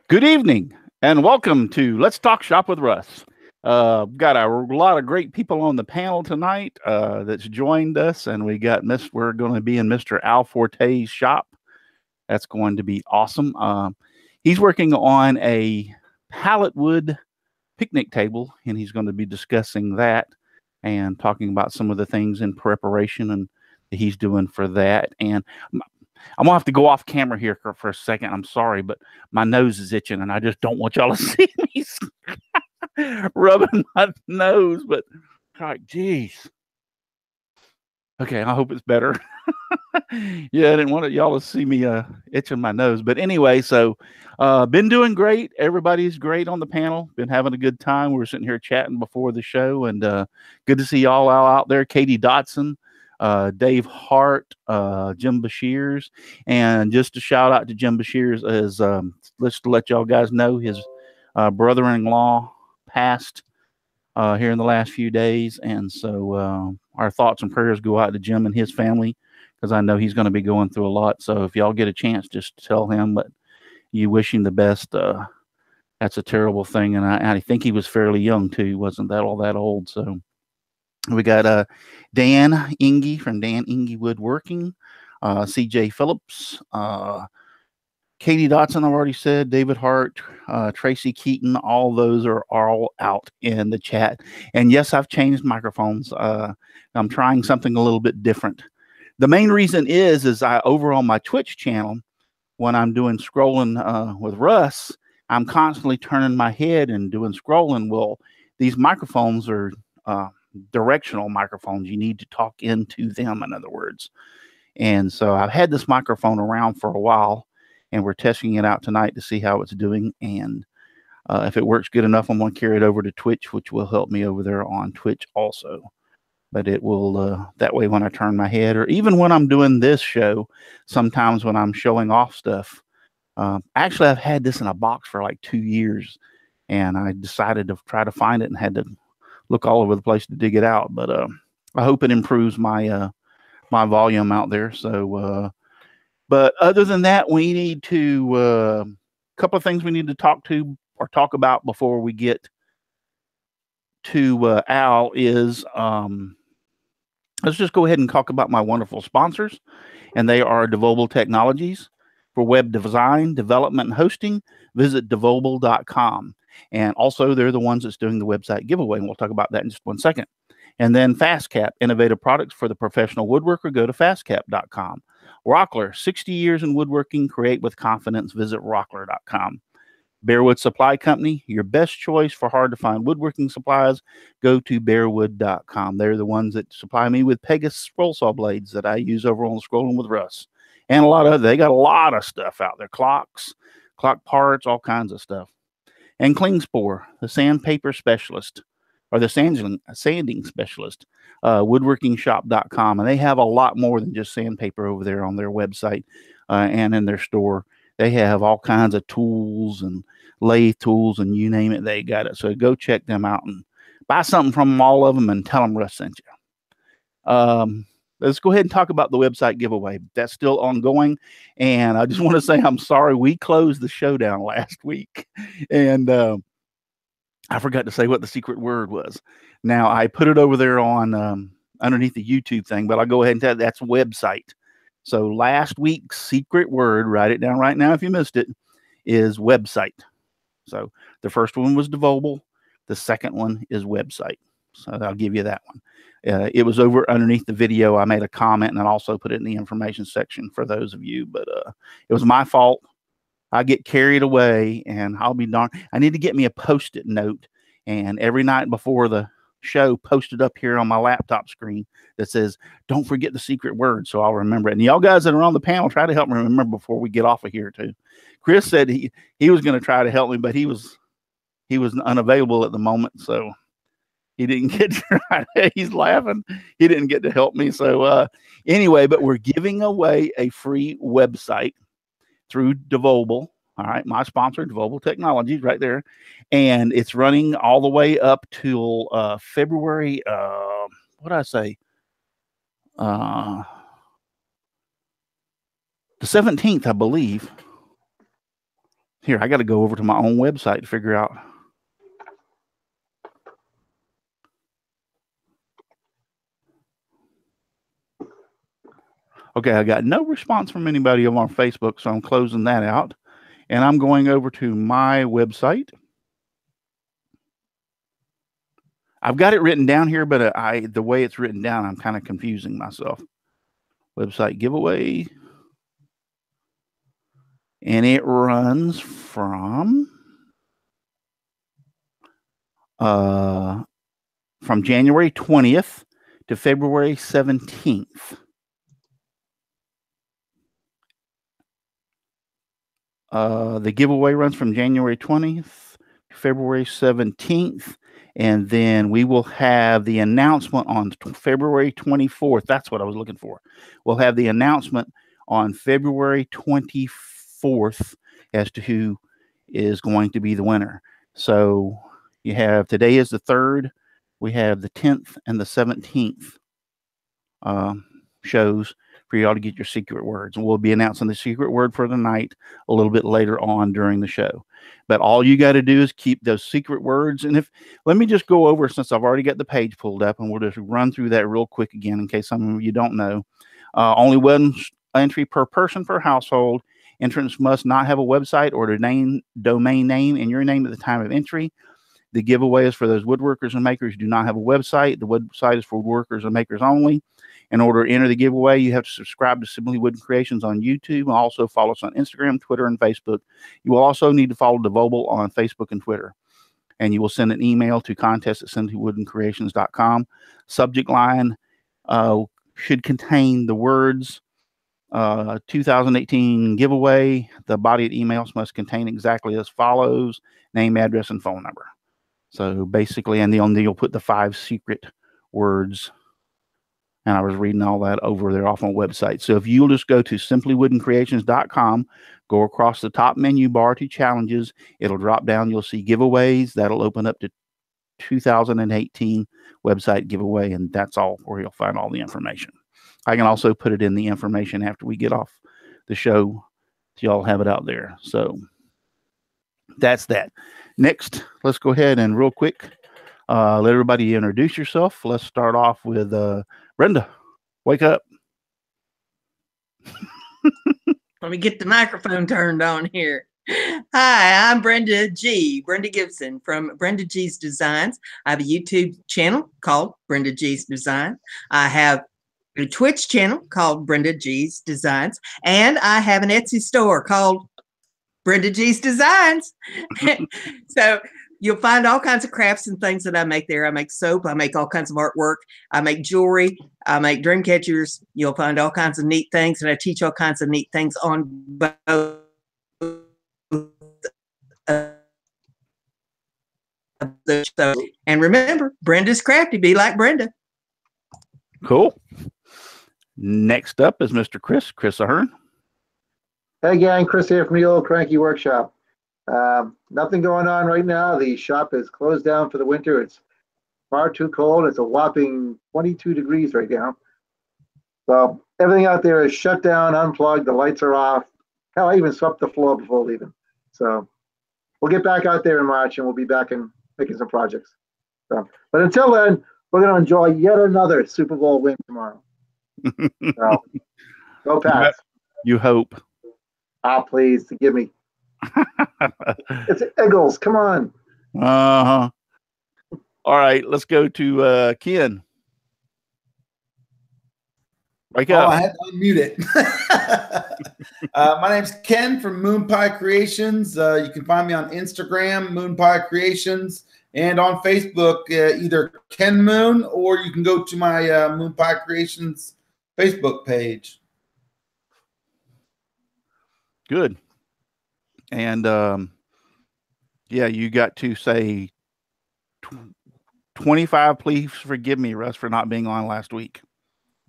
Good evening and welcome to Let's Talk Shop with Russ. Got a lot of great people on the panel tonight that's joined us, and we're going to be in Mr. Al Forte's shop. That's going to be awesome. He's working on a pallet wood picnic table, and he's going to be discussing that and talking about some of the things in preparation and that he's doing for that. And I'm gonna have to go off camera here for a second. I'm sorry, but my nose is itching, and I just don't want y'all to see me rubbing my nose. But like, geez. Okay, I hope it's better. Yeah, I didn't want y'all to see me itching my nose. But anyway, so been doing great. Everybody's great on the panel. Been having a good time. We were sitting here chatting before the show, and good to see y'all out there. Katie Dotson, Dave Hart, Jim Bashirs, and just a shout out to Jim Bashirs as let's let y'all guys know his brother-in-law passed here in the last few days, and so our thoughts and prayers go out to Jim and his family because I know he's going to be going through a lot. So if y'all get a chance, just tell him that you wish him the best. That's a terrible thing, and I think he was fairly young too. He wasn't that all that old. So we got Dan Inge from Dan Inge Woodworking, CJ Phillips, Katie Dotson, I've already said, David Hart, Tracy Keaton, all those are all out in the chat. And yes, I've changed microphones. I'm trying something a little bit different. The main reason is I over on my Twitch channel, when I'm doing scrolling with Russ, I'm constantly turning my head and doing scrolling. Well, these microphones are directional microphones. You need to talk into them, in other words. And so I've had this microphone around for a while, and we're testing it out tonight to see how it's doing. And if it works good enough, I'm going to carry it over to Twitch, which will help me over there on Twitch also. But it will, that way when I turn my head, or even when I'm doing this show, sometimes when I'm showing off stuff, actually I've had this in a box for like 2 years, and I decided to try to find it and had to look all over the place to dig it out. But I hope it improves my my volume out there. So but other than that, we need to a couple of things we need to talk about before we get to Al is let's just go ahead and talk about my wonderful sponsors, and they are Devobal Technologies. For web design, development, and hosting, visit devobal.com. And also, they're the ones that's doing the website giveaway, and we'll talk about that in just 1 second. And then FastCap, innovative products for the professional woodworker. Go to fastcap.com. Rockler, 60 years in woodworking. Create with confidence. Visit rockler.com. Bearwood Supply Company, your best choice for hard-to-find woodworking supplies. Go to bearwood.com. They're the ones that supply me with Pegasus roll saw blades that I use over on Scrolling with Russ. And they got a lot of stuff out there. Clocks, clock parts, all kinds of stuff. And Klingspor, the sandpaper specialist, or the sanding specialist, woodworkingshop.com. And they have a lot more than just sandpaper over there on their website and in their store. They have all kinds of tools and lathe tools, and you name it, they got it. So go check them out and buy something from all of them and tell them Russ sent you. Let's go ahead and talk about the website giveaway. That's still ongoing. And I just want to say I'm sorry we closed the show down last week. And I forgot to say what the secret word was. Now, I put it over there on underneath the YouTube thing, but I'll go ahead and tell you that's website. So last week's secret word, write it down right now if you missed it, is website. So the first one was Devobal. The second one is website. So I'll give you that one. It was over underneath the video. I made a comment and I also put it in the information section for those of you. But it was my fault. I get carried away, and I'll be darned. I need to get me a Post-it note, and every night before the show, posted up here on my laptop screen that says, "Don't forget the secret word," so I'll remember it. And y'all guys that are on the panel, try to help me remember before we get off of here too. Chris said he was going to try to help me, but he was unavailable at the moment, so he didn't get to. He's laughing. He didn't get to help me. So anyway, but we're giving away a free website through Devobal. All right, my sponsor, Devobal Technologies, right there. And it's running all the way up till February, what did I say? The 17th, I believe. Here, I got to go over to my own website to figure out. Okay, I got no response from anybody over on Facebook, so I'm closing that out. And I'm going over to my website. I've got it written down here, but the way it's written down, I'm kind of confusing myself. Website giveaway. And it runs from January 20th to February 17th. The giveaway runs from January 20th to February 17th. And then we will have the announcement on February 24th. That's what I was looking for. We'll have the announcement on February 24th as to who is going to be the winner. So you have, today is the 3rd. We have the 10th and the 17th shows for y'all to get your secret words. And we'll be announcing the secret word for the night a little bit later on during the show. But all you got to do is keep those secret words. And let me just go over, since I've already got the page pulled up, and we'll just run through that real quick again in case some of you don't know. Only one entry per person per household. Entrants must not have a website or domain name in your name at the time of entry. The giveaway is for those woodworkers and makers who do not have a website. The website is for woodworkers and makers only. In order to enter the giveaway, you have to subscribe to Simply Wooden Creations on YouTube and also follow us on Instagram, Twitter, and Facebook. You will also need to follow DeVobel on Facebook and Twitter. And you will send an email to contest@simplywoodencreations.com. Subject line should contain the words 2018 giveaway. The body of emails must contain exactly as follows: name, address, and phone number. So basically, and you'll put the 5 secret words. And I was reading all that over there off on website. So if you'll just go to simplywoodencreations.com, go across the top menu bar to challenges, it'll drop down. You'll see giveaways. That'll open up to 2018 website giveaway. And that's all where you'll find all the information. I can also put it in the information after we get off the show. So y'all have it out there. So that's that. Next, let's go ahead and real quick, let everybody introduce yourself. Let's start off with Brenda. Wake up. Let me get the microphone turned on here. Hi, I'm Brenda G. Brenda Gibson from Brenda G's Designs. I have a YouTube channel called Brenda G's Design. I have a Twitch channel called Brenda G's Designs. And I have an Etsy store called Brenda G's Designs. So you'll find all kinds of crafts and things that I make there. I make soap. I make all kinds of artwork. I make jewelry. I make dream catchers. You'll find all kinds of neat things, and I teach all kinds of neat things on both. And remember, Brenda's crafty. Be like Brenda. Cool. Next up is Mr. Chris Ahern. Hey gang, Chris here from the Old Cranky Workshop. Nothing going on right now. The shop is closed down for the winter. It's far too cold. It's a whopping 22 degrees right now. So everything out there is shut down, unplugged. The lights are off. Hell, I even swept the floor before leaving. So we'll get back out there in March and we'll be back and making some projects. So, but until then, we're going to enjoy yet another Super Bowl win tomorrow. So, go Pats. You hope. Ah, please, give me. It's Eagles. Come on. All right, let's go to Ken. Wake up. I had to unmute it. My name's Ken from Moon Pie Creations. You can find me on Instagram, Moon Pie Creations, and on Facebook, either Ken Moon, or you can go to my Moon Pie Creations Facebook page. Good. And yeah, you got to say 25. Please forgive me, Russ, for not being on last week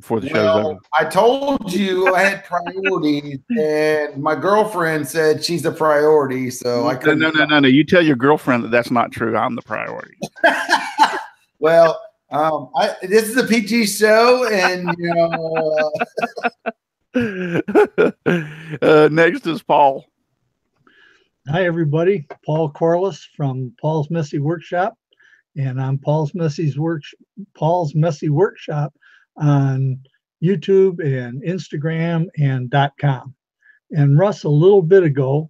before the show's over. I told you I had priorities, and my girlfriend said she's a priority, so I couldn't. No. You tell your girlfriend that that's not true. I'm the priority. Well, this is a PG show, and next is Paul. Hi, everybody. Paul Corliss from Paul's Messy Workshop, and I'm Paul's Messy Workshop on YouTube and Instagram and .com. And Russ, a little bit ago,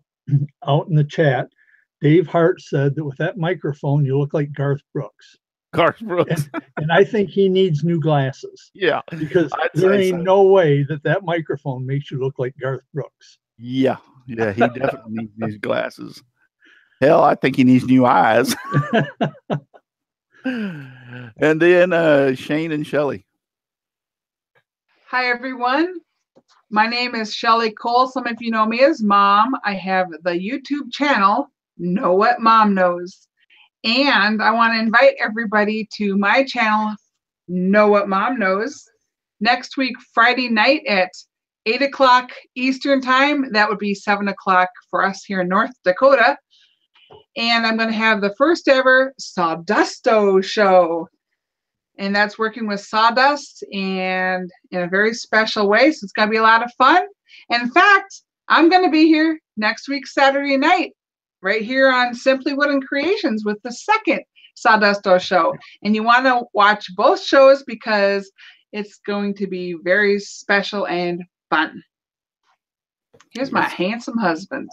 out in the chat, Dave Hart said that with that microphone, you look like Garth Brooks. Garth Brooks. And I think he needs new glasses. Yeah. Because there ain't no way that microphone makes you look like Garth Brooks. Yeah. Yeah, he definitely needs these glasses. Hell, I think he needs new eyes. And then Shane and Shelley. Hi, everyone. My name is Shelley Cole. Some of you know me as Mom. I have the YouTube channel, Know What Mom Knows. And I want to invite everybody to my channel, Know What Mom Knows, next week, Friday night at 8 o'clock Eastern time. That would be 7 o'clock for us here in North Dakota. And I'm going to have the first ever Sawdusto show. And that's working with sawdust and in a very special way. So it's going to be a lot of fun. And in fact, I'm going to be here next week, Saturday night, right here on Simply Wooden Creations with the second Sawdusto show. And you want to watch both shows because it's going to be very special and fun. Here's my handsome husband.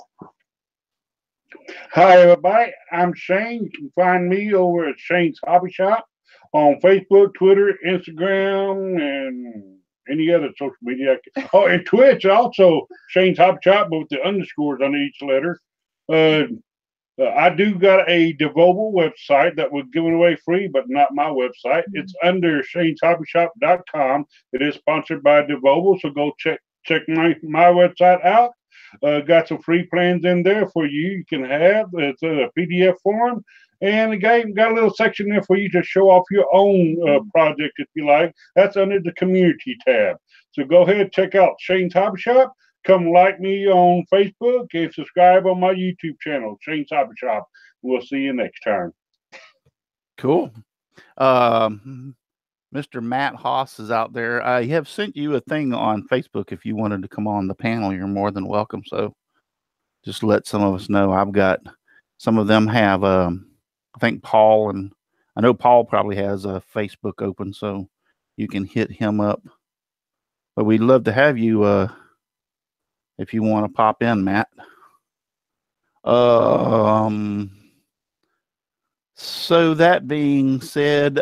Hi, everybody. I'm Shane. You can find me over at Shane's Hobby Shop on Facebook, Twitter, Instagram, and any other social media. Oh, and Twitch also, Shane's Hobby Shop, but with the underscores on each letter. I do got a Devobal website that was given away free, but not my website. It's under shaneshobbyshop.com. It is sponsored by Devobal, so go check my website out. Got some free plans in there for you can have. It's a PDF form. And again, got a little section there for you to show off your own project if you like. That's under the community tab. So go ahead, check out Shane's Hobby Shop. Come like me on Facebook and subscribe on my YouTube channel, Shane's Hobby Shop. We'll see you next time. Cool. Mr. Matt Haas is out there. I have sent you a thing on Facebook. If you wanted to come on the panel, you're more than welcome. So just let some of us know. I've got some of them have, I think Paul, and I know Paul probably has a Facebook open, so you can hit him up. But we'd love to have you if you want to pop in, Matt. So that being said,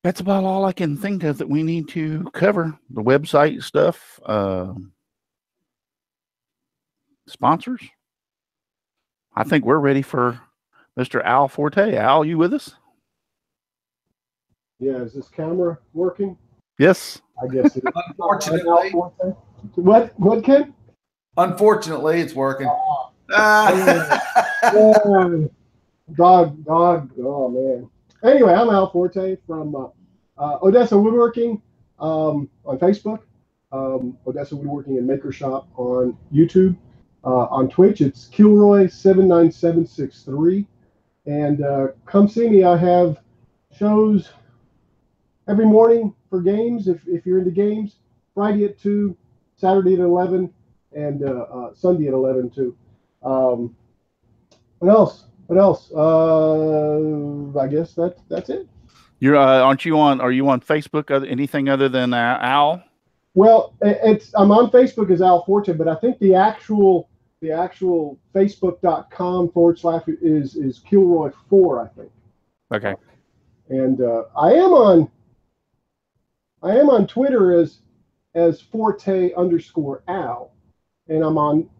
that's about all I can think of that we need to cover. The website stuff, sponsors. I think we're ready for Mr. Al Forte. Al, you with us? Yeah, is this camera working? Yes. I guess it is. Unfortunately. What, Ken? Unfortunately, it's working. Dog. Oh, man. Anyway, I'm Al Forte from Odessa Woodworking on Facebook, Odessa Woodworking and Maker Shop on YouTube. On Twitch, it's Kilroy79763. And come see me. I have shows every morning for games, if you're into games. Friday at 2, Saturday at 11, and Sunday at 11 too. What else? I guess that's it. You're aren't you on? Are you on Facebook? Anything other than Al? Well, I'm on Facebook as Al Forte, but I think the actual Facebook.com / is Kilroy4, I think. Okay. And I am on Twitter as Forte_Al, and I'm on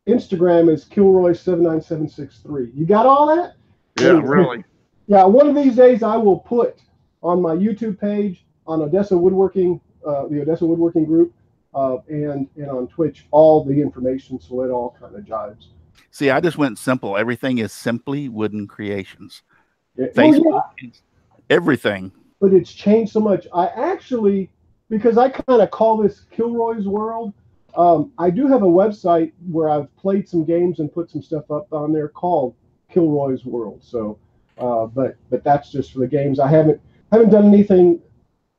Instagram as Kilroy79763. You got all that? Yeah, really. Yeah, one of these days I will put on my YouTube page, on Odessa Woodworking, the Odessa Woodworking group, and on Twitch, all the information, so it all kind of jives. See, I just went simple. Everything is Simply Wooden Creations. Yeah. Facebook, everything. But it's changed so much. I actually, because I kind of call this Kilroy's World, I do have a website where I've played some games and put some stuff up on there called Kilroy's World. So, but that's just for the games. I haven't done anything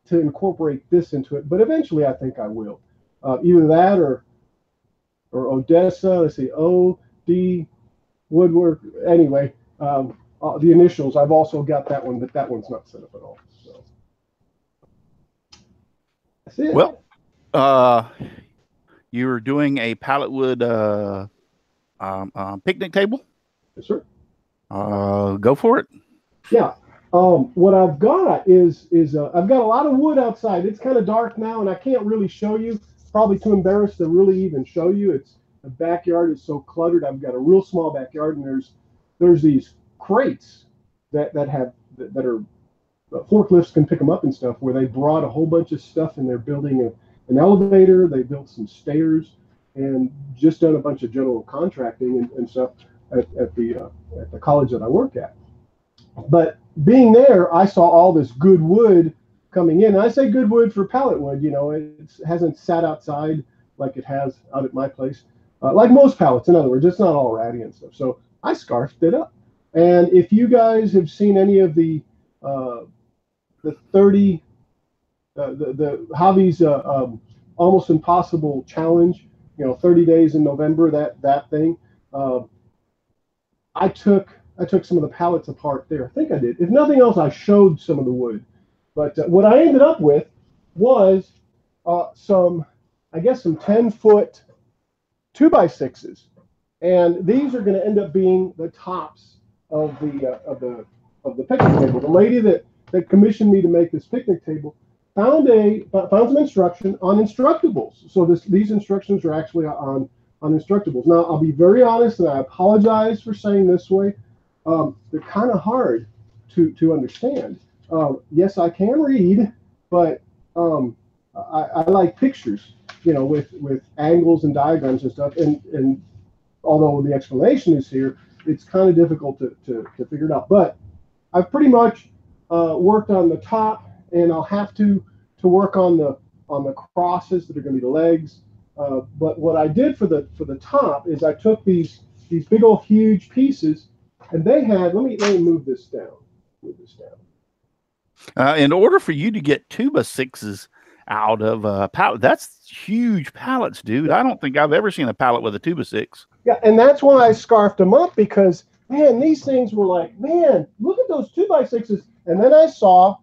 to incorporate this into it, but eventually I think I will. Either that or or Odessa. Let's see, O-D Woodwork. Anyway, the initials. I've also got that one, but that one's not set up at all. So that's it. Well, you were doing a pallet wood picnic table. Yes, sir. Go for it. Yeah. What I've got is I've got a lot of wood outside. It's kind of dark now, and I can't really show you. Probably too embarrassed to really even show you. It's the backyard is so cluttered. I've got a real small backyard, and there's these crates that are forklifts can pick them up and stuff. Where they brought a whole bunch of stuff, and they're building an elevator. They built some stairs, and just done a bunch of general contracting and stuff at the college that I work at. But being there, I saw all this good wood coming in. And I say good wood for pallet wood. You know, it hasn't sat outside like it has out at my place. Like most pallets, in other words, it's not all ratty and stuff. So I scarfed it up. And if you guys have seen any of the 30, the Hobby's Almost Impossible Challenge, you know, 30 days in November, that thing, I took some of the pallets apart there. I think I did. If nothing else, I showed some of the wood. But what I ended up with was some 10-foot 2x6s, and these are going to end up being the tops of the picnic table. The lady that commissioned me to make this picnic table found some instruction on Instructables. So these instructions are actually on Instructables. Now, I'll be very honest, and I apologize for saying this way. They're kind of hard to understand. Yes, I can read, but I like pictures, you know, with angles and diagrams and stuff. And although the explanation is here, it's kind of difficult to figure it out. But I've pretty much worked on the top, and I'll have to work on the crosses that are going to be the legs. But what I did for the top is I took these big old huge pieces, and they had. Let me move this down. In order for you to get 2x6s out of a pallet, that's huge pallets, dude. I don't think I've ever seen a pallet with a 2x6. Yeah, and that's why I scarfed them up, because man, these things were like, man, look at those 2x6s. And then I saw,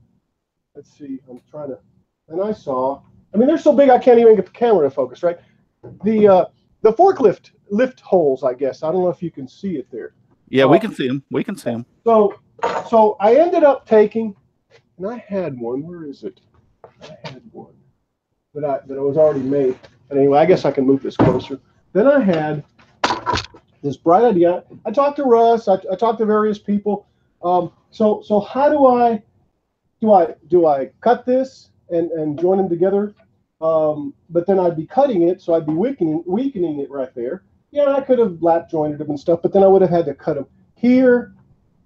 let's see, and I saw, I mean, they're so big I can't even get the camera to focus, right? The forklift lift holes, I guess. I don't know if you can see it there. Yeah, we can see them. We can see them. So I ended up taking, and I had one. Where is it? I had one that was already made. But anyway, I guess I can move this closer. Then I had this bright idea. I talked to Russ. I talked to various people. So how do I cut this and join them together? But then I'd be cutting it, so I'd be weakening it right there. Yeah, I could have lap jointed them and stuff, but then I would have had to cut them here,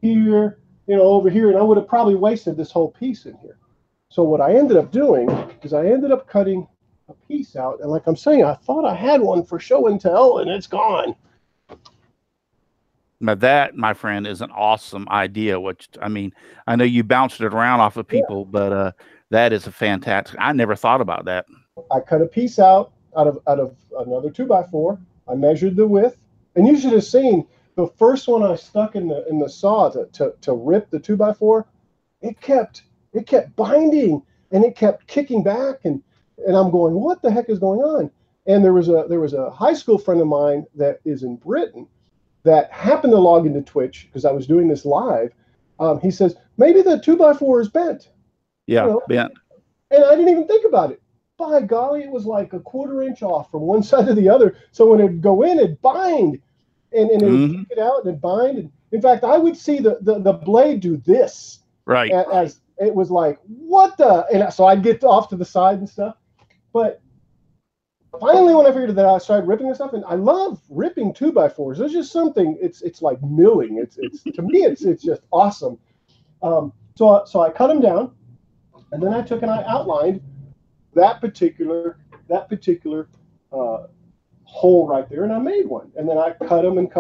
you know, over here, and I would have probably wasted this whole piece in here. So what I ended up doing is I ended up cutting a piece out, and like I'm saying, I thought I had one for show and tell, and it's gone. Now that, my friend, is an awesome idea. Which, I mean, I know you bounced it around off of people, but that is a fantastic. I never thought about that. I cut a piece out of another 2x4. I measured the width, and you should have seen the first one I stuck in the saw to rip the 2x4. It kept binding, and it kept kicking back, and I'm going, what the heck is going on? And there was a high school friend of mine that is in Britain that happened to log into Twitch because I was doing this live. He says, maybe the 2x4 is bent. Yeah, you know? bent. And I didn't even think about it. By golly, it was like a 1/4 inch off from one side to the other. So when it'd go in, it'd bind, and it would kick it out and it'd bind. And in fact, I would see the blade do this. Right. As it was like, what the? And so I'd get off to the side and stuff. But finally, when I figured that out, I started ripping this stuff, and I love ripping 2x4s. There's just something. It's like milling. It's to me, it's just awesome. So I cut them down, and then I took and I outlined that particular hole right there, and I made one. And then I cut them, and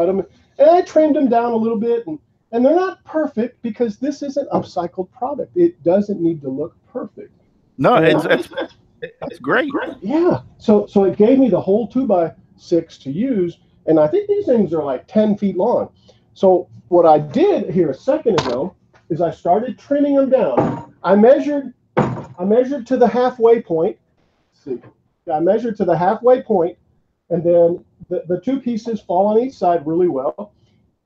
I trimmed them down a little bit, and they're not perfect because this is an upcycled product. It doesn't need to look perfect. No, it's great. Yeah. So it gave me the whole 2x6 E06 to use. And I think these things are like 10 feet long. So what I did here a second ago is I started trimming them down. I measured to the halfway point. Let's see. I measured to the halfway point, and then the two pieces fall on each side really well.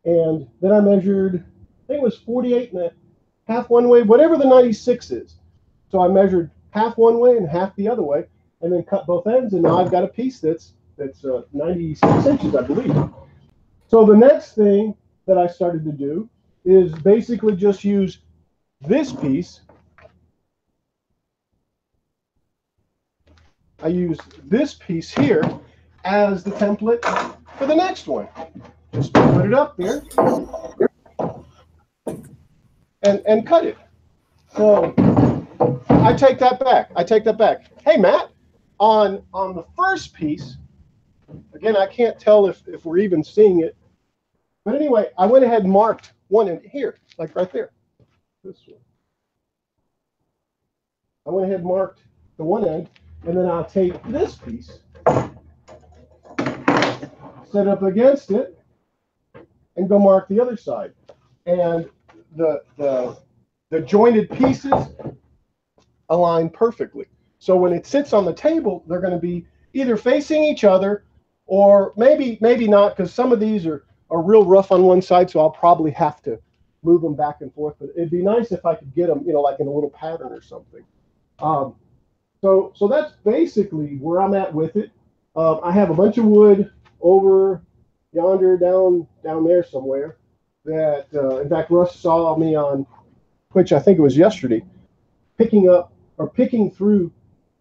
And then I measured, I think it was 48 and a half one way, whatever the 96 is. So I measured half one way and half the other way, and then cut both ends, and now I've got a piece that's 96 inches, I believe. So the next thing that I started to do is basically just use this piece. I use this piece here as the template for the next one. Just put it up there and cut it. So I take that back. Hey, Matt, on the first piece, again, I can't tell if we're even seeing it. But anyway, I went ahead and marked one in here, like right there. This one. I went ahead and marked the one end, and then I'll take this piece, set up against it, and go mark the other side. And the jointed pieces align perfectly. So when it sits on the table, they're going to be either facing each other, or maybe not, because some of these are real rough on one side, so I'll probably have to move them back and forth. But it'd be nice if I could get them, like in a little pattern or something. So that's basically where I'm at with it. I have a bunch of wood over yonder, down there somewhere. That in fact, Russ saw me on Twitch, I think it was yesterday, picking through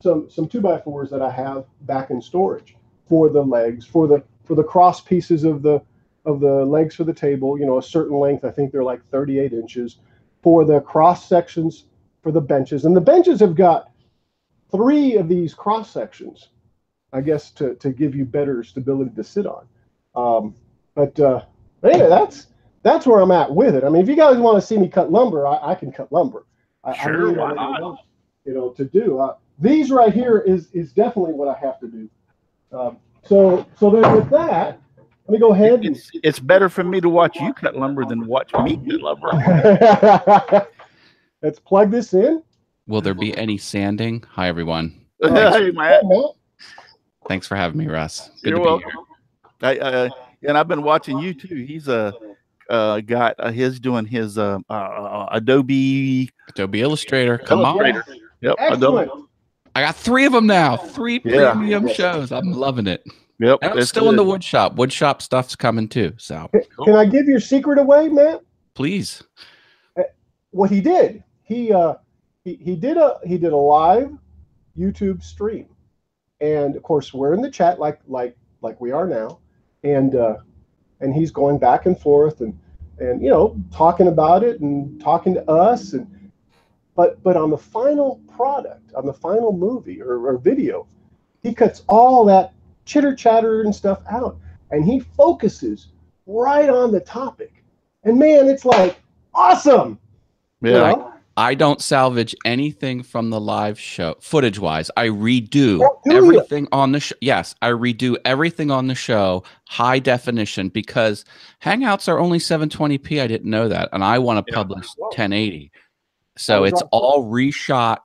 some 2x4s that I have back in storage for the legs, for the cross pieces of the legs for the table, a certain length. I think they're like 38 inches for the cross sections for the benches. And the benches have got 3 of these cross sections, I guess, to give you better stability to sit on. But anyway, that's where I'm at with it. I mean, if you guys want to see me cut lumber, I can cut lumber. Sure, I why not? To do. These right here is definitely what I have to do. So then with that, let me go ahead. It's better for me to watch you cut lumber than watch me cut lumber. Let's plug this in. Will there be any sanding? Hi, everyone. Hey, Matt. Thanks for having me, Russ. Good You're to welcome. be here. And I've been watching you too. He's got his doing his Adobe Illustrator. Come on. Yep. Excellent. Adobe. I got 3 of them now. 3 premium shows. I'm loving it. Yep. And I'm still in the wood shop. Wood shop stuff's coming too. So can I give your secret away, Matt? Please. What he did, he did a live YouTube stream, and of course we're in the chat like we are now, and he's going back and forth and talking about it and talking to us, but on the final product, on the final movie or video, he cuts all that chitter chatter and stuff out, and he focuses right on the topic, and man, it's like awesome. Yeah. I don't salvage anything from the live show footage wise. I redo everything on the show. Yes, I redo everything on the show high definition, because Hangouts are only 720p. I didn't know that, and I want to publish 1080. So it's all reshot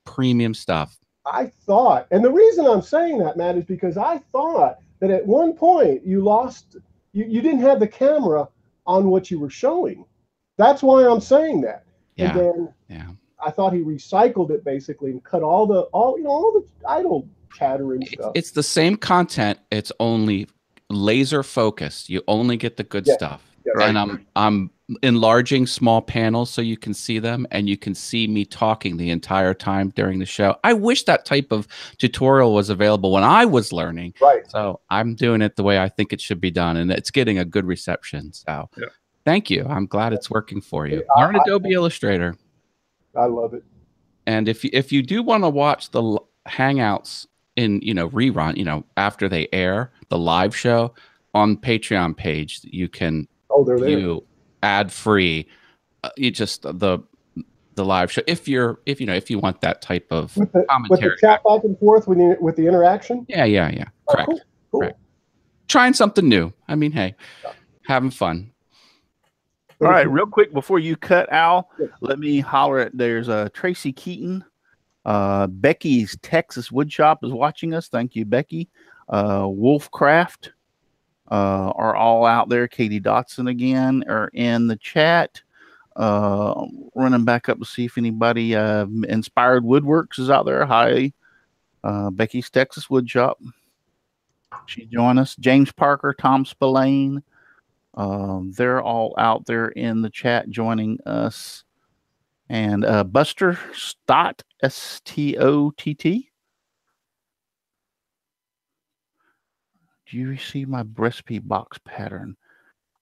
premium stuff. I thought, and the reason I'm saying that, Matt, is because I thought that at one point you didn't have the camera on what you were showing. That's why I'm saying that. Yeah. And then I thought he recycled it basically and cut all the idle chatter and stuff. It's the same content. It's only laser focused. You only get the good stuff. Yeah, right. And I'm enlarging small panels so you can see them, and you can see me talking the entire time during the show. I wish that type of tutorial was available when I was learning. Right. So I'm doing it the way I think it should be done, and it's getting a good reception. So thank you. I'm glad it's working for you. Learn Adobe Illustrator. I love it. And if you do want to watch the Hangouts in rerun, after they air the live show on Patreon page, you can view ad free. You just the live show if you want that type of commentary with the chat back and forth with the interaction. Yeah. Correct. Cool. Correct. trying something new. I mean, hey, having fun. All right, real quick before you cut, Al, let me holler at there's Tracy Keaton. Becky's Texas Woodshop is watching us. Thank you, Becky. Wolfcraft are all out there. Katie Dotson again are in the chat. Running back up to see if anybody Inspired Woodworks is out there. Hi, Becky's Texas Woodshop. She joined us. James Parker, Tom Spillane. They're all out there in the chat joining us. And Buster Stott, S-T-O-T-T. Do you receive my recipe box pattern?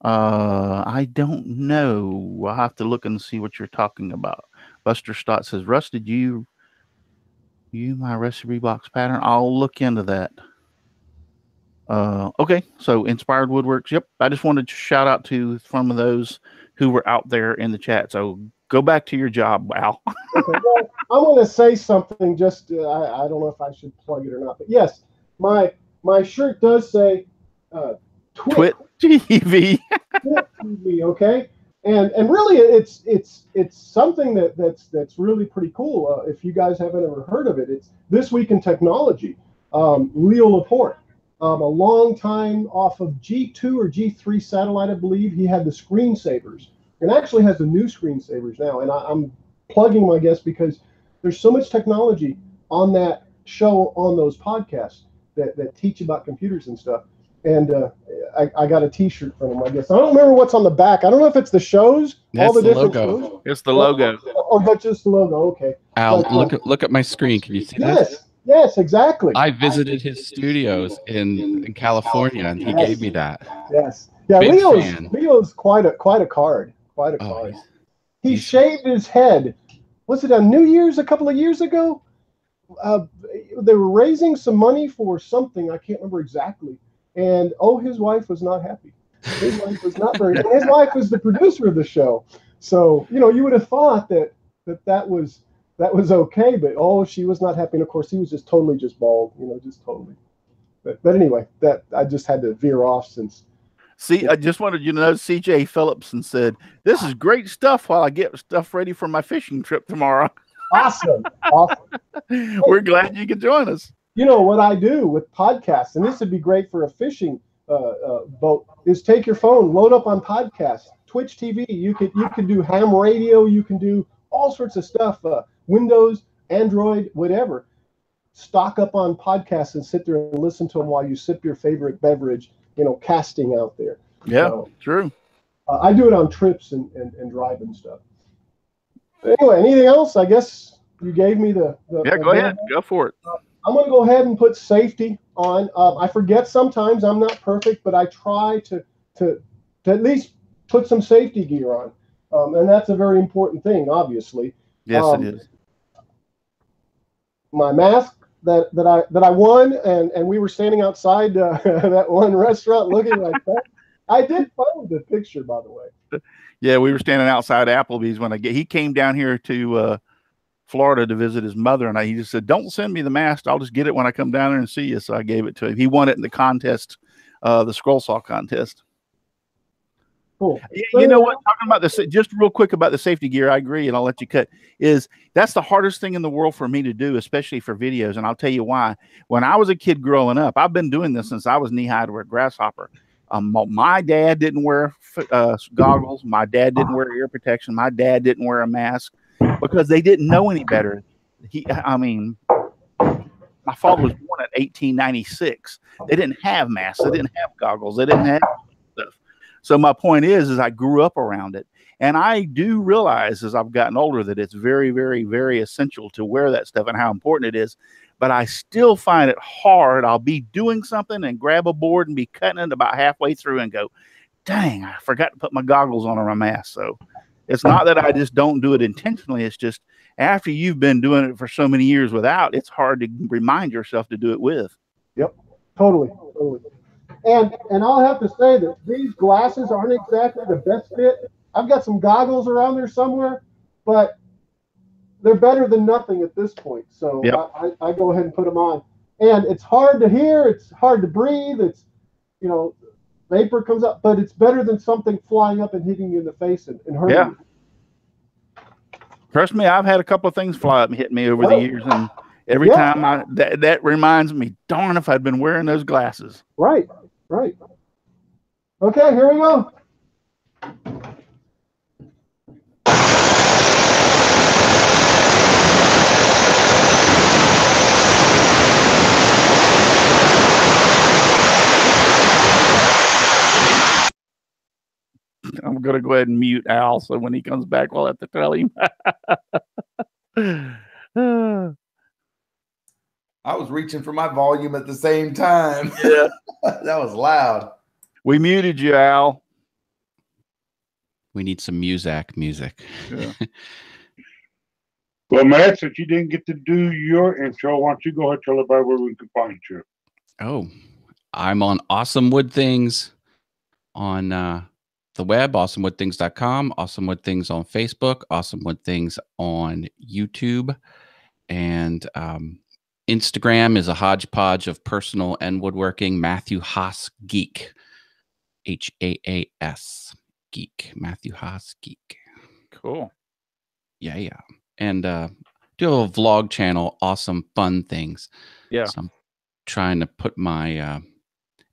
I don't know. I'll have to look and see what you're talking about. Buster Stott says, Russ, did you my recipe box pattern? I'll look into that. Okay, so Inspired Woodworks. Yep, I just wanted to shout out to some of those who were out there in the chat. So go back to your job, Al. Okay, well, I want to say something. Just I don't know if I should plug it or not, but yes, my shirt does say Twit TV. Twit TV. Okay, and really it's something that's really pretty cool. If you guys haven't ever heard of it, it's This Week in Technology. Leo Laporte. A long time off of G2 or G3 satellite, I believe. He had the screensavers, and actually has the new screensavers now. And I'm plugging my guest because there's so much technology on that show, on those podcasts that teach about computers and stuff. And I got a T-shirt from him, I guess. I don't remember what's on the back. I don't know if it's the shows, That's all the different logo. shows. It's the logo. Or that's just the logo. Okay. Al, But, look at my screen. Can you see yes. this? Yes, exactly. I visited his studios in California, and he gave me that. Yes. Yeah, Big fan. Leo's quite a card. Quite a card. He shaved his head. Was it on New Year's a couple of years ago? They were raising some money for something. I can't remember exactly. And his wife was not happy. His wife was not very. And his wife was the producer of the show. So you would have thought that was okay, but she was not happy. And of course, he was just totally bald. Just totally. But anyway, that I just had to veer off since. See, I just wanted you to know, C.J. Phillipson said, "This is great stuff while I get stuff ready for my fishing trip tomorrow." Awesome. We're glad you could join us. What I do with podcasts, and this would be great for a fishing boat, is take your phone, load up on podcasts, Twitch TV. You could do ham radio. You can do all sorts of stuff. Windows, Android, whatever. Stock up on podcasts and sit there and listen to them while you sip your favorite beverage. Casting out there. Yeah, true. I do it on trips and driving stuff. Anyway, anything else? I guess you gave me the go ahead. Go for it. I'm going to go ahead and put safety on. I forget sometimes. I'm not perfect, but I try to at least put some safety gear on. And that's a very important thing, obviously. Yes, it is. My mask that I won, and we were standing outside that one restaurant looking like that. I did find the picture, by the way. Yeah, we were standing outside Applebee's when he came down here to Florida to visit his mother, and he just said, "Don't send me the mask. I'll just get it when I come down there and see you." So I gave it to him. He won it in the contest, the scroll saw contest. Cool. You know what? Talking about this, just real quick about the safety gear, I agree, and I'll let you cut. That's the hardest thing in the world for me to do, especially for videos, and I'll tell you why. When I was a kid growing up, I've been doing this since I was knee high to a grasshopper. My dad didn't wear goggles. My dad didn't wear ear protection. My dad didn't wear a mask because they didn't know any better. My father was born in 1896. They didn't have masks. They didn't have goggles. They didn't have stuff. So my point is I grew up around it. And I do realize as I've gotten older that it's very, very, very essential to wear that stuff and how important it is. But I still find it hard. I'll be doing something and grab a board and be cutting it about halfway through and go, dang, I forgot to put my goggles on or my mask. So it's not that I just don't do it intentionally. It's just after you've been doing it for so many years without, it's hard to remind yourself to do it with. Yep, totally. And I'll have to say that these glasses aren't exactly the best fit. I've got some goggles around there somewhere, but they're better than nothing at this point. So yep. I go ahead and put them on. And it's hard to hear. It's hard to breathe. you know, vapor comes up, but it's better than something flying up and hitting you in the face and hurting Yeah. you. Trust me, I've had a couple of things fly up and hit me over the years, and every Yeah. time that reminds me, darn if I'd been wearing those glasses. Right. Okay, here we go. I'm gonna go ahead and mute Al, so when he comes back, we'll have to tell him. I was reaching for my volume at the same time. Yeah. That was loud. We muted you, Al. We need some music. Yeah. Well, Matt, since you didn't get to do your intro, why don't you go ahead and tell everybody where we can find you? Oh, I'm on Awesome Wood Things on the web, awesomewoodthings.com, Awesome Wood Things on Facebook, Awesome Wood Things on YouTube, and Instagram is a hodgepodge of personal and woodworking. Matthew Haas Geek, HAAS Geek, Matthew Haas Geek. Cool. Yeah. And do a vlog channel, Awesome Fun Things. Yeah. So I'm trying to put my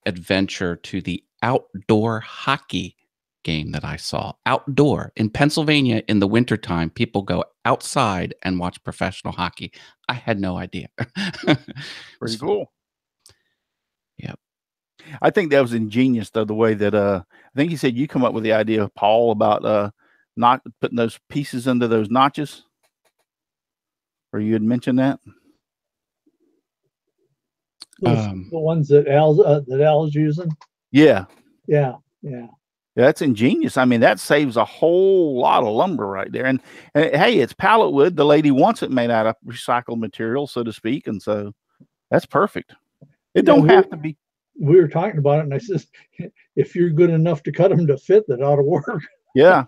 adventure to the outdoor hockey game that I saw. Outdoor in Pennsylvania in the wintertime, people go outside and watch professional hockey. I had no idea. Pretty cool. Yep. I think that was ingenious, though, the way that I think he said you come up with the idea, Paul, about not putting those pieces into those notches. Or you had mentioned that. The ones that Al's using. Yeah. Yeah. That's ingenious. I mean, that saves a whole lot of lumber right there. And hey, it's pallet wood. The lady wants it made out of recycled material, so to speak. And so that's perfect. It don't have to be. We were talking about it, and I says, if you're good enough to cut them to fit, that ought to work. Yeah.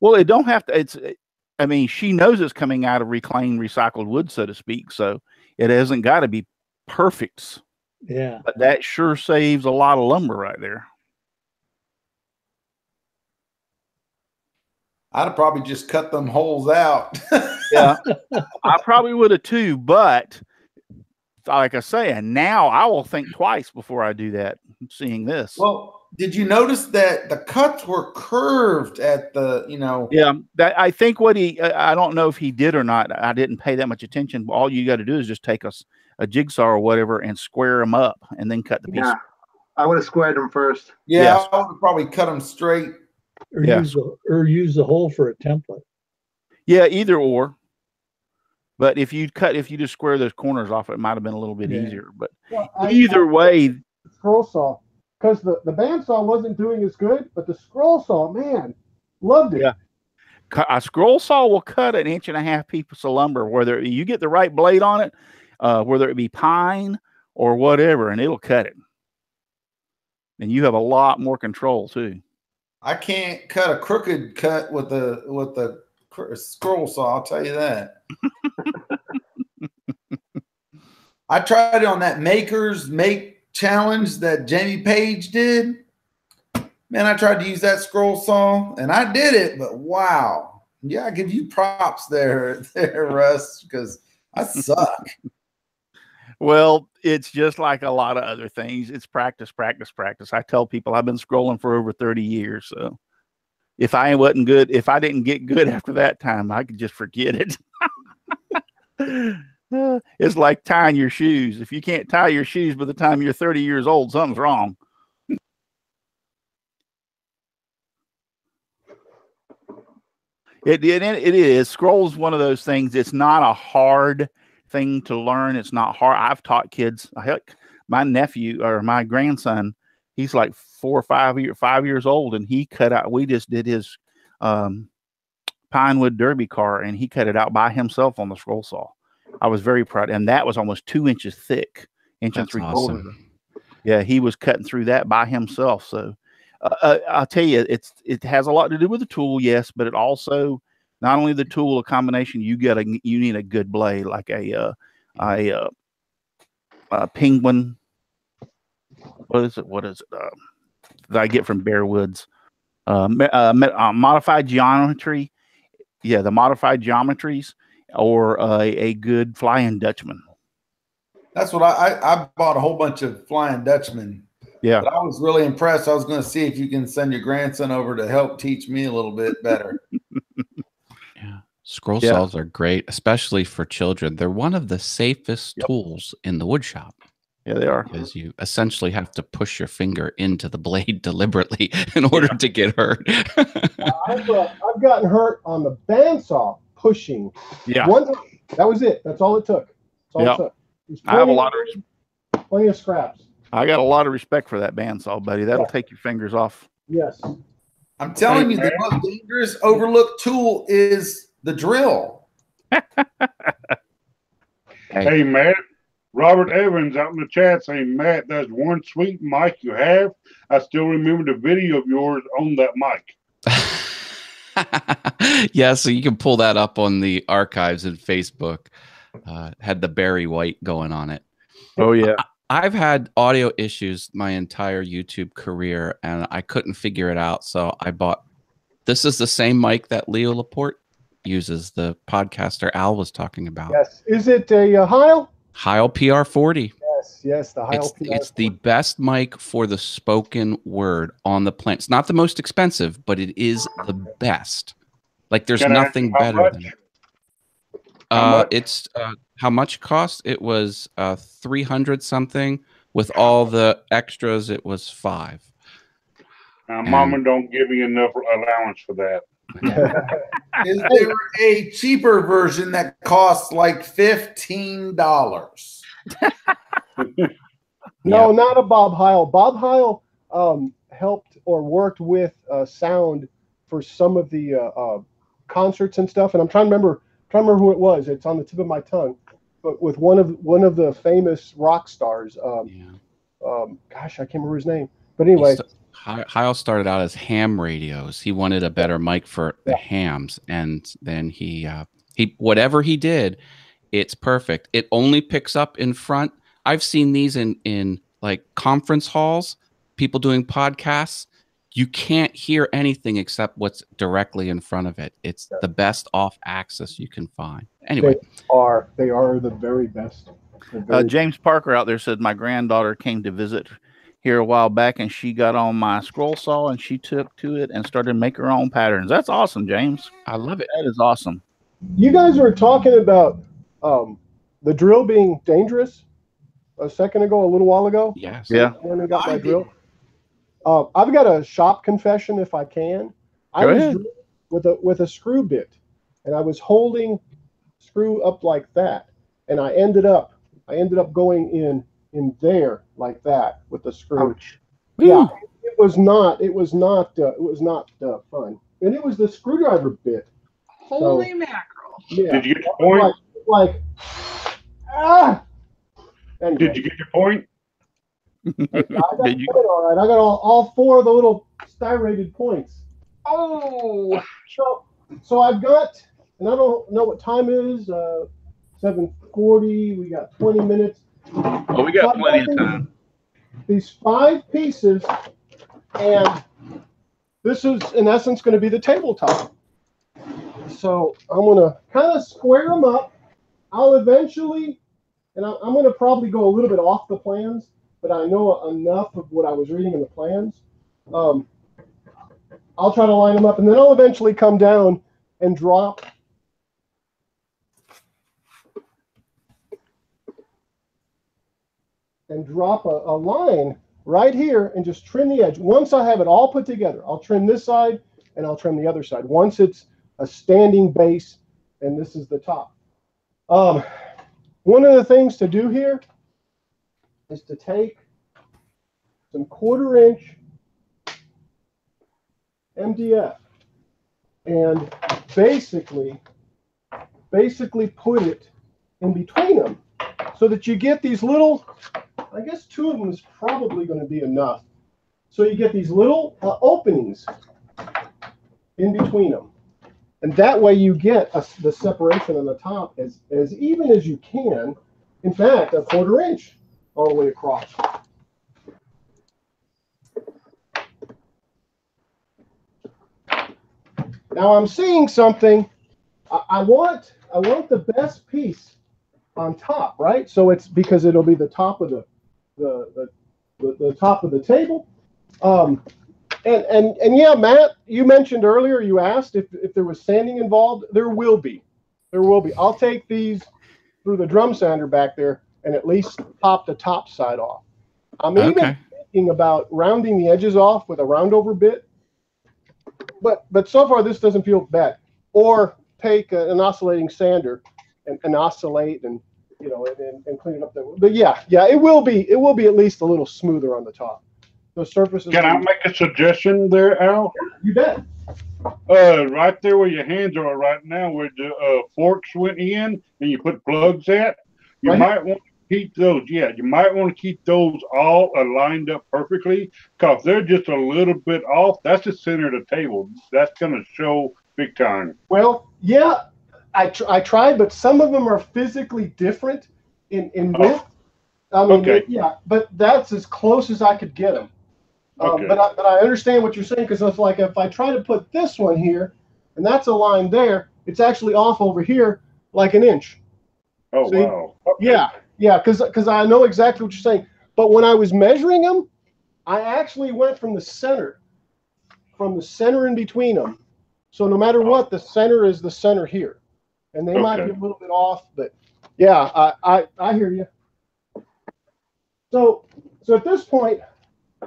Well, it don't have to. I mean, she knows it's coming out of reclaimed, recycled wood, so to speak. So it hasn't got to be perfect. Yeah. But that sure saves a lot of lumber right there. I'd have probably just cut them holes out. Yeah, I probably would have too. But like I say, and now I will think twice before I do that. Seeing this. Well, did you notice that the cuts were curved at the, Yeah, that I think what I don't know if he did or not. I didn't pay that much attention. All you got to do is just take a jigsaw or whatever and square them up and then cut the piece. Yeah, I would have squared them first. Yeah, Yes. I would have probably cut them straight. Or Yes. use the hole for a template. Yeah, either or. But if you just square those corners off, it might have been a little bit easier. But either way, scroll saw, because the bandsaw wasn't doing as good, but the scroll saw, man, loved it. Yeah. A scroll saw will cut an 1.5 piece of lumber, whether you get the right blade on it, whether it be pine or whatever, and it'll cut it. And you have a lot more control too. I can't cut a crooked cut with the scroll saw. I'll tell you that. I tried it on that Make challenge that Jamie Page did. Man, I tried to use that scroll saw, and I did it. But wow, yeah, I give you props there, Russ, because I suck. Well, it's just like a lot of other things. It's practice. I tell people I've been scrolling for over 30 years. So if I wasn't good, if I didn't get good after that time, I could just forget it. It's like tying your shoes. If you can't tie your shoes by the time you're 30 years old, something's wrong. It is. Scroll's one of those things. It's not a hard thing to learn. It's not hard. I've taught kids. My nephew or my grandson, he's like 4 or 5 years old, and he cut out. We just did his Pinewood Derby car, and he cut it out by himself on the scroll saw. I was very proud, and that was almost 2 inches thick, inch and 3/4. Awesome. Yeah, he was cutting through that by himself. So I'll tell you, it has a lot to do with the tool, yes, but it also not only the tool, a combination. You need a good blade, like a Penguin what is it? That I get from Bear Woods. Modified geometry. Yeah, the modified geometries, or a good Flying Dutchman. That's what I bought a whole bunch of Flying Dutchmen. Yeah. But I was really impressed. I was going to see if you can send your grandson over to help teach me a little bit better. Yeah. Scroll saws are great, especially for children. They're one of the safest tools in the wood shop. Yeah, they are. Because you essentially have to push your finger into the blade deliberately in order to get hurt. I've gotten hurt on the bandsaw pushing. Yeah. That was it. That's all it took. That's all it took. I have plenty of scraps. I got a lot of respect for that bandsaw, buddy. That'll take your fingers off. Yes. I'm telling you, the most dangerous, overlooked tool is the drill. Hey, Matt. Robert Evans out in the chat saying, Matt, that's one sweet mic you have. I still remember the video of yours on that mic. Yeah, so you can pull that up on the archives in Facebook. Had the Barry White going on it. Oh, yeah. I've had audio issues my entire YouTube career, and I couldn't figure it out. So I bought, this is the same mic that Leo Laporte uses, the podcaster Al was talking about. Yes. Is it a Heil? Heil PR40. Yes, the Heil PR40. It's the best mic for the spoken word on the planet. It's not the most expensive, but it is the best. Like there's nothing better than it. It's how much it cost? It was 300 something. With all the extras, it was $5. Mama don't give me enough allowance for that. Is there a cheaper version that costs like $15? No, not a Bob Heil. Bob Heil helped or worked with sound for some of the concerts and stuff. And I'm trying to remember who it was. It's on the tip of my tongue. But with one of the famous rock stars. Gosh, I can't remember his name. But anyway. Heil started out as ham radios. He wanted a better mic for the hams, and then he whatever he did, it's perfect. It only picks up in front. I've seen these in like conference halls, people doing podcasts. You can't hear anything except what's directly in front of it. It's the best off axis you can find. Anyway, they are the very best. James Parker out there said my granddaughter came to visit here a while back, and she got on my scroll saw and she took to it and started to make her own patterns. That's awesome, James. I love it. That is awesome. You guys were talking about the drill being dangerous a little while ago. Yes. Yeah. When I got my drill. I've got a shop confession, if I can. I was drilling with a screw bit, and I was holding screw up like that, and I ended up going in there like that with the screw. Ouch. Yeah, it was not fun, and it was the screwdriver bit. Holy mackerel! Yeah. Did you get your point? Anyway. Did you get your point? I got all right. I got all four of the little styrated points. Oh. So I've got, and I don't know what time it is. 7:40. We got 20 minutes. Oh, we got plenty of time. These 5 pieces, and this is in essence going to be the tabletop. So I'm going to kind of square them up. I'll eventually, and I'm going to probably go a little bit off the plans, but I know enough of what I was reading in the plans. I'll try to line them up, and then I'll eventually come down and drop a line right here and just trim the edge. Once I have it all put together, I'll trim this side and I'll trim the other side. Once it's a standing base, and this is the top. One of the things to do here is to take some 1/4 inch MDF and basically put it in between them so that you get these little, I guess 2 of them is probably going to be enough. So you get these little openings in between them. And that way you get the separation on the top as even as you can. In fact, a 1/4 inch all the way across. Now I'm seeing something. I want the best piece on top, right? So it's because it'll be the top of the top of the table. And yeah, Matt, you mentioned earlier, you asked if there was sanding involved. There will be. There will be. I'll take these through the drum sander back there and at least pop the top side off. I'm even thinking about rounding the edges off with a roundover bit. But so far this doesn't feel bad. Or take an oscillating sander and oscillate and and clean it up there. But yeah, it will be at least a little smoother on the top. The surfaces. Can I make a suggestion there, Al? You bet. Right there where your hands are right now, where the forks went in and you put plugs at, you might want to keep those. Yeah, you might want to keep those all aligned up perfectly, because they're just a little bit off. That's the center of the table. That's going to show big time. Well, yeah, I tried, but some of them are physically different in width. I mean, yeah, but that's as close as I could get them. But I understand what you're saying, because it's like if I try to put this one here, and that's aligned there, it's actually off over here like an inch. Oh, see? Wow. Okay. Yeah, because I know exactly what you're saying. But when I was measuring them, I actually went from the center in between them. So no matter what, the center is the center here. And they might be a little bit off, but yeah, I hear you. So at this point,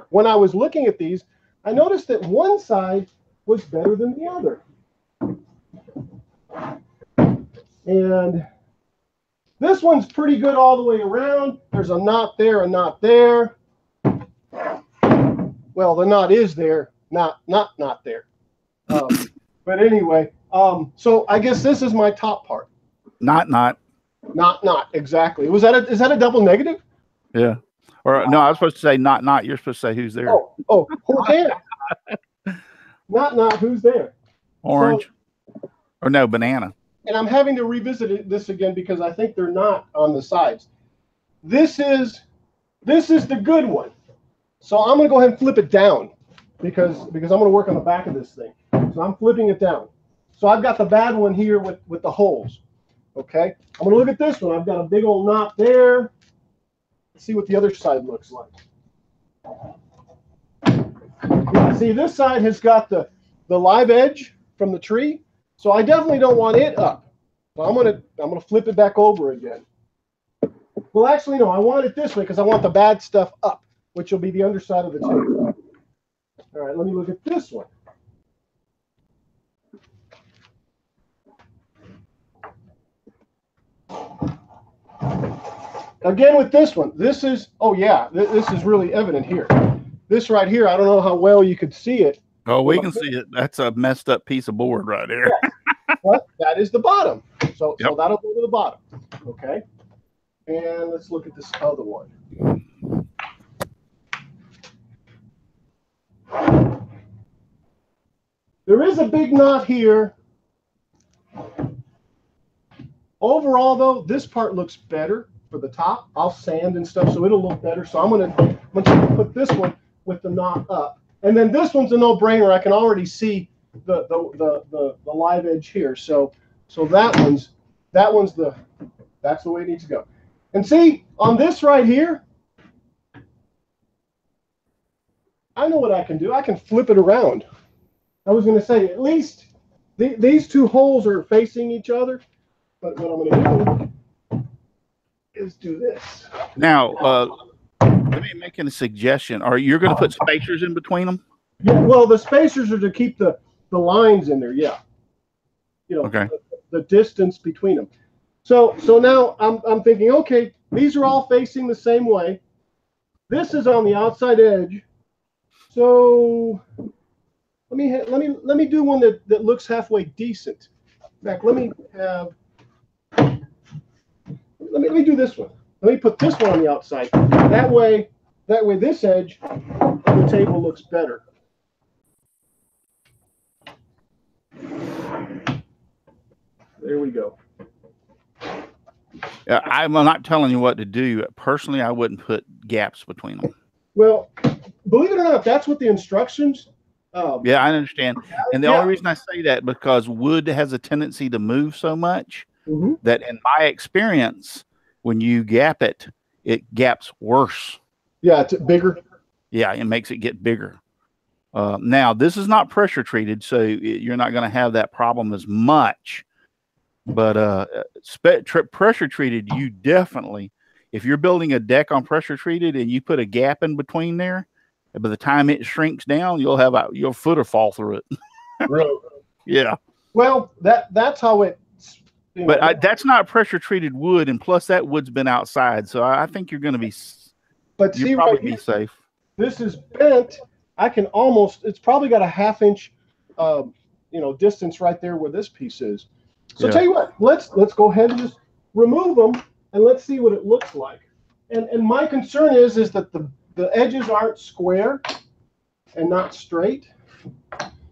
when I was looking at these, I noticed that one side was better than the other. And this one's pretty good all the way around. There's a knot there, a knot there. Well, the knot is there, not there. But anyway, so I guess this is my top part. Not, exactly. Is that a double negative? Yeah. Or no, I was supposed to say not. You're supposed to say who's there. Oh, who's there? Not who's there? Orange. So, or no, banana. And I'm having to revisit this again because I think they're not on the sides. This is the good one. So I'm going to go ahead and flip it down because I'm going to work on the back of this thing. So I'm flipping it down. So I've got the bad one here with the holes. Okay. I'm going to look at this one. I've got a big old knot there. Let's see what the other side looks like. Yeah, see, this side has got the live edge from the tree, so I definitely don't want it up. So I'm gonna flip it back over again. Well, actually, no, I want it this way because I want the bad stuff up, which will be the underside of the table. All right, let me look at this one. Again with this one, this is really evident here. This right here, I don't know how well you could see it. Oh, we can see it. That's a messed up piece of board right there. Yeah. But that is the bottom. So that'll go to the bottom. Okay. And let's look at this other one. There is a big knot here. Overall, though, this part looks better for the top. I'll sand and stuff, so it'll look better. So I'm gonna put this one with the knot up, and then this one's a no-brainer. I can already see the live edge here. So that's the way it needs to go. And see on this right here, I know what I can do. I can flip it around. I was going to say at least these two holes are facing each other. But what I'm going to do is do this. Now, let me make a suggestion. Are you going to put spacers in between them? Yeah. Well, the spacers are to keep the lines in there. Yeah. Okay. The distance between them. So now I'm thinking, okay, these are all facing the same way. This is on the outside edge. So let me do one that looks halfway decent. In fact, let me do this one. Let me put this one on the outside. That way this edge of the table looks better. There we go. I'm not telling you what to do. Personally, I wouldn't put gaps between them. Well, believe it or not, that's what the instructions Yeah, I understand. And the Yeah. only reason I say that because wood has a tendency to move so much Mhm. that in my experience, when you gap it, it gaps worse. Yeah, it's bigger. Yeah, it makes it get bigger. Now, this is not pressure treated, so you're not going to have that problem as much. But pressure treated, you definitely, if you're building a deck on pressure treated and you put a gap in between there, by the time it shrinks down, you'll have your foot will fall through it. Really? Yeah. Well, that's how it. But that's not pressure treated wood, and plus that wood's been outside, so I think you're going to be. But you'll see, probably right be here, safe. this is bent. I can almost. It's probably got a ½ inch, distance right there where this piece is. So Yeah. tell you what, let's go ahead and just remove them and let's see what it looks like. And my concern is that the edges aren't square and not straight,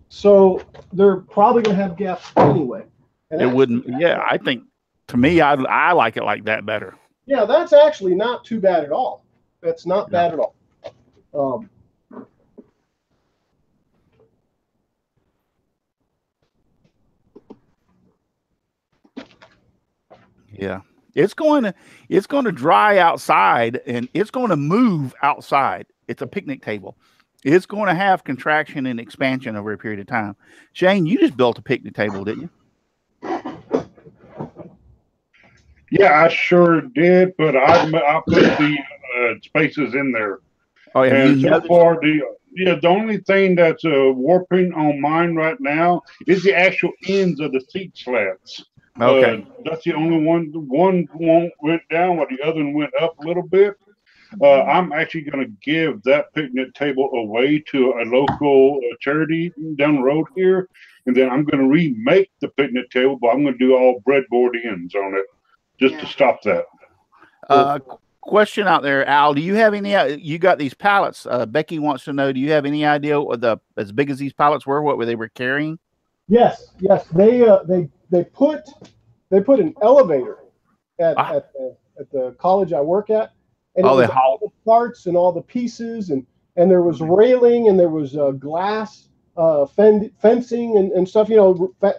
so they're probably going to have gaps anyway. And It wouldn't. Yeah, I think to me, I like it like that better. Yeah, that's actually not too bad at all. That's not bad at all. Yeah, it's going to dry outside and it's going to move outside. It's a picnic table. It's going to have contraction and expansion over a period of time. Shane, you just built a picnic table, didn't you? Yeah, I sure did, but I put the spaces in there. Oh, yeah. And so far, the only thing that's warping on mine right now is the actual ends of the seat slats. Okay. That's the only one. One went down, while the other one went up a little bit. I'm actually going to give that picnic table away to a local charity down the road here, and then I'm going to remake the picnic table, but I'm going to do all breadboard ends on it just to stop that. Question out there, Al, do you have any, you got these pallets, Becky wants to know, do you have any idea what as big as these pallets were, what they were carrying? Yes. They put an elevator at the college I work at, and all the parts and all the pieces, and there was railing and there was glass fencing and stuff,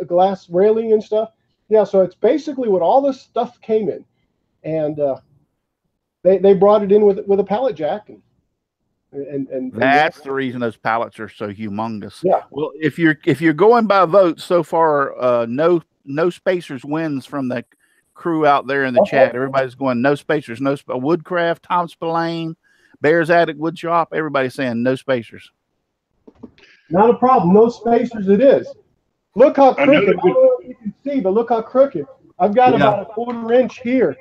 glass railing and stuff. Yeah, so it's basically what all this stuff came in, and they brought it in with a pallet jack, and that's the reason those pallets are so humongous. Yeah. Well, if you're going by votes so far, no spacers wins from the crew out there in the chat. Everybody's going no spacers, Woodcraft, Tom Spillane, Bears Attic Wood Shop. Everybody's saying no spacers. Not a problem. No spacers. It is. Look how crooked. I don't know if you can see, but look how crooked. I've got about a 1/4 inch here.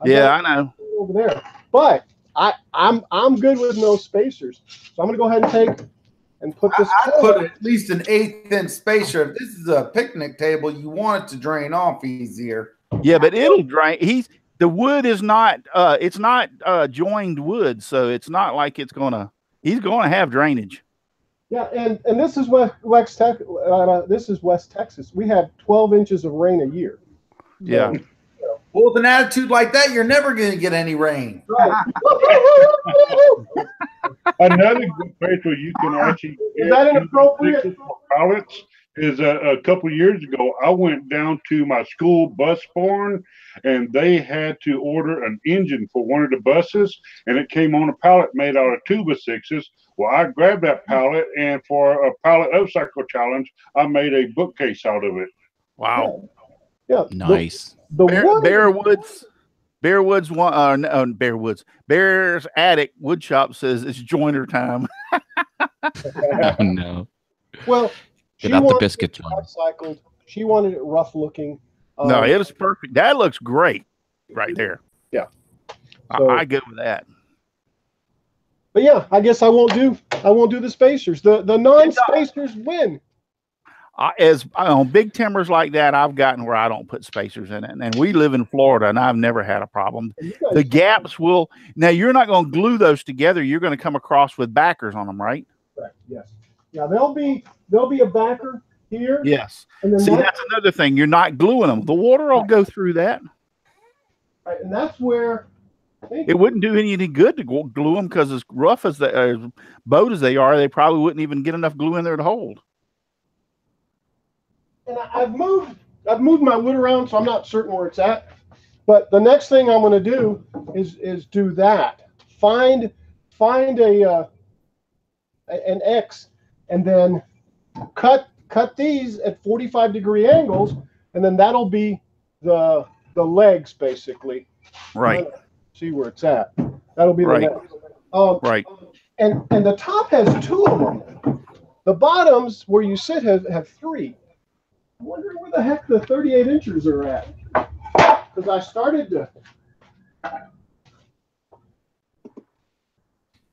I know. Over there, but I'm good with no spacers. So I'm going to go ahead and take and put this. I put at least an 1/8 inch spacer. If this is a picnic table, you want it to drain off easier. Yeah, but it'll drain. The wood is not. It's not joined wood, so it's not like he's going to have drainage. Yeah, and this is West Texas. We have 12 inches of rain a year. Yeah. Well, with an attitude like that, you're never going to get any rain. Right. Another good place where you can actually is that inappropriate? Pallets is a couple of years ago, I went down to my school bus barn, and they had to order an engine for one of the buses, and it came on a pallet made out of 2x6s. Well, I grabbed that pallet, and for a pallet upcycle challenge, I made a bookcase out of it. Wow. Yeah. Nice. Bears Attic Wood Shop says it's joiner time. Oh, no. Well, get out the biscuit joint. Upcycled. She wanted it rough looking. No, it is perfect. That looks great right there. Yeah. So, I go with that. But yeah, I guess I won't do the spacers. The non-spacers win. As on big timbers like that, I've gotten where I don't put spacers in it, and we live in Florida, and I've never had a problem. The gaps will now. You're not going to glue those together. You're going to come across with backers on them, right? Correct. Yes. Yeah. There'll be a backer here. Yes. And then see, that's another thing. You're not gluing them. The water will go through that. Right, and that's where It wouldn't do any good to glue them because as rough as as bowed as they are, they probably wouldn't even get enough glue in there to hold. And I've moved my wood around, so I'm not certain where it's at. But the next thing I'm going to do is do that. Find an X, and then cut these at 45-degree angles, and then that'll be the legs basically. Right. See where it's at. That'll be the Right. legs. Right. And the top has 2 of them. The bottoms where you sit have 3. I'm wondering where the heck the 38 inches are at. Because I started to. I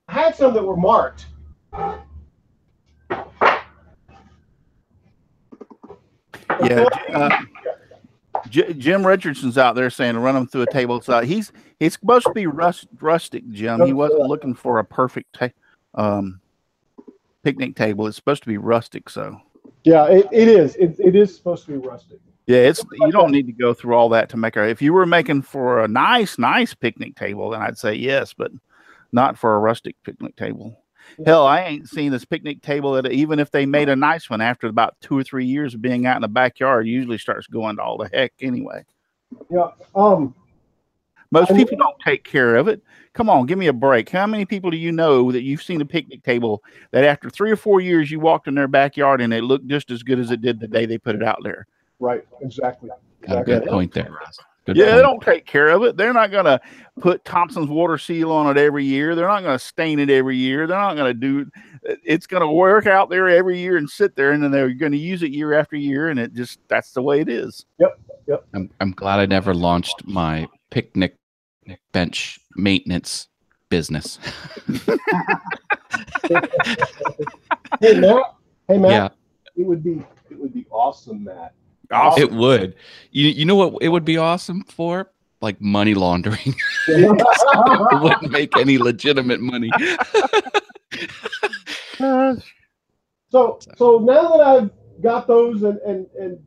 had some that were marked. Yeah. Jim Richardson's out there saying run him through a table. So he's supposed to be rustic, Jim. He wasn't looking for a perfect picnic table. It's supposed to be rustic. So yeah, it is. It is supposed to be rustic. Yeah, you don't need to go through all that to make if you were making for a nice picnic table, then I'd say yes, but not for a rustic picnic table. Yeah. Hell, I ain't seen this picnic table that even if they made a nice one after about 2 or 3 years of being out in the backyard, usually starts going to all the heck anyway. Yeah. Most people don't take care of it. Come on, give me a break. How many people do you know that you've seen a picnic table that after 3 or 4 years you walked in their backyard and it looked just as good as it did the day they put it out there? Right, exactly. Good point there, Russ. Good yeah, point. They don't take care of it. They're not going to put Thompson's water seal on it every year. They're not going to stain it every year. They're not going to do it. It's going to work out there every year and sit there, and then they're going to use it year after year, and that's the way it is. Yep. I'm glad I never launched my picnic bench maintenance business. Hey Matt. Yeah. It would be awesome, Matt. Awesome. It would. You know what it would be awesome for? Like money laundering. It wouldn't make any legitimate money. So now that I've got those and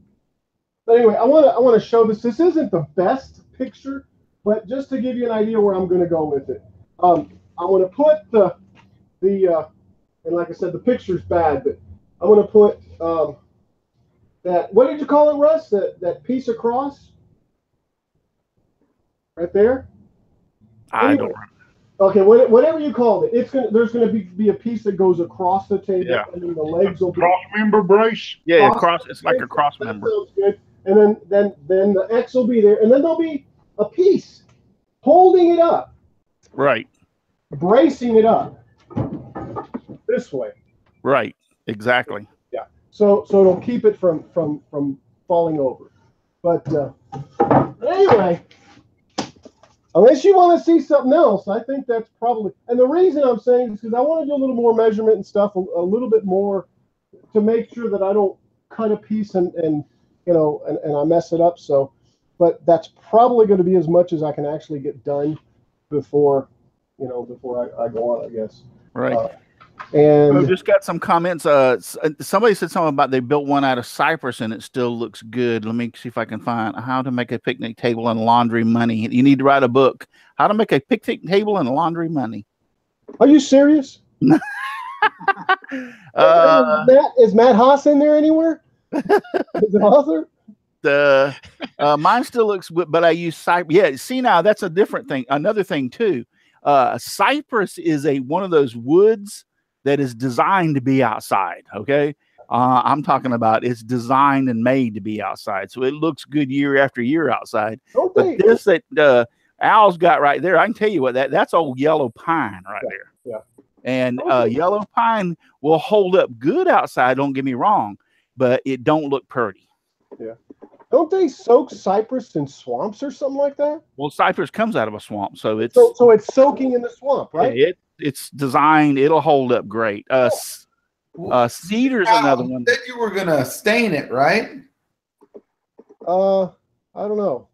but anyway, I want to show this. This isn't the best picture, but just to give you an idea where I'm going to go with it. I'm going to put the and like I said, the picture's bad, but I'm going to put that, what did you call it, Russ? That piece across? Right there? I don't remember. Okay, whatever you called it, there's gonna be a piece that goes across the table, Yeah. and then the legs will be Cross member brace. Yeah, it's like a cross that member. sounds good. And then the X will be there, and then there'll be a piece holding it up, Right. bracing it up this way. Right. Exactly. Yeah. So it'll keep it from falling over. But anyway, unless you want to see something else, I think that's probably. And the reason I'm saying is because I want to do a little more measurement and stuff, a little bit more to make sure that I don't cut a piece and I mess it up. So, but that's probably going to be as much as I can actually get done before I go on, I guess. Right. And I've just got some comments. Somebody said something about they built one out of cypress and it still looks good. Let me see if I can find how to make a picnic table and laundry money. You need to write a book. How to make a picnic table and laundry money. Are you serious? Is Matt Haas in there anywhere? Is an author? Mine still looks good, but I use cypress. Yeah, see now that's a different thing. Another thing too. Cypress is one of those woods that is designed to be outside. Okay. I'm talking about it's designed and made to be outside. So it looks good year after year outside. Okay. But this that Al's got right there, I can tell you what that's old yellow pine right there. Yeah. And yellow pine will hold up good outside. Don't get me wrong, but it don't look pretty. Yeah. Don't they soak cypress in swamps or something like that? Well, cypress comes out of a swamp, so it's so it's soaking in the swamp, right? It's designed. It'll hold up great. Cedar's another one. Said you were gonna stain it, right? I don't know.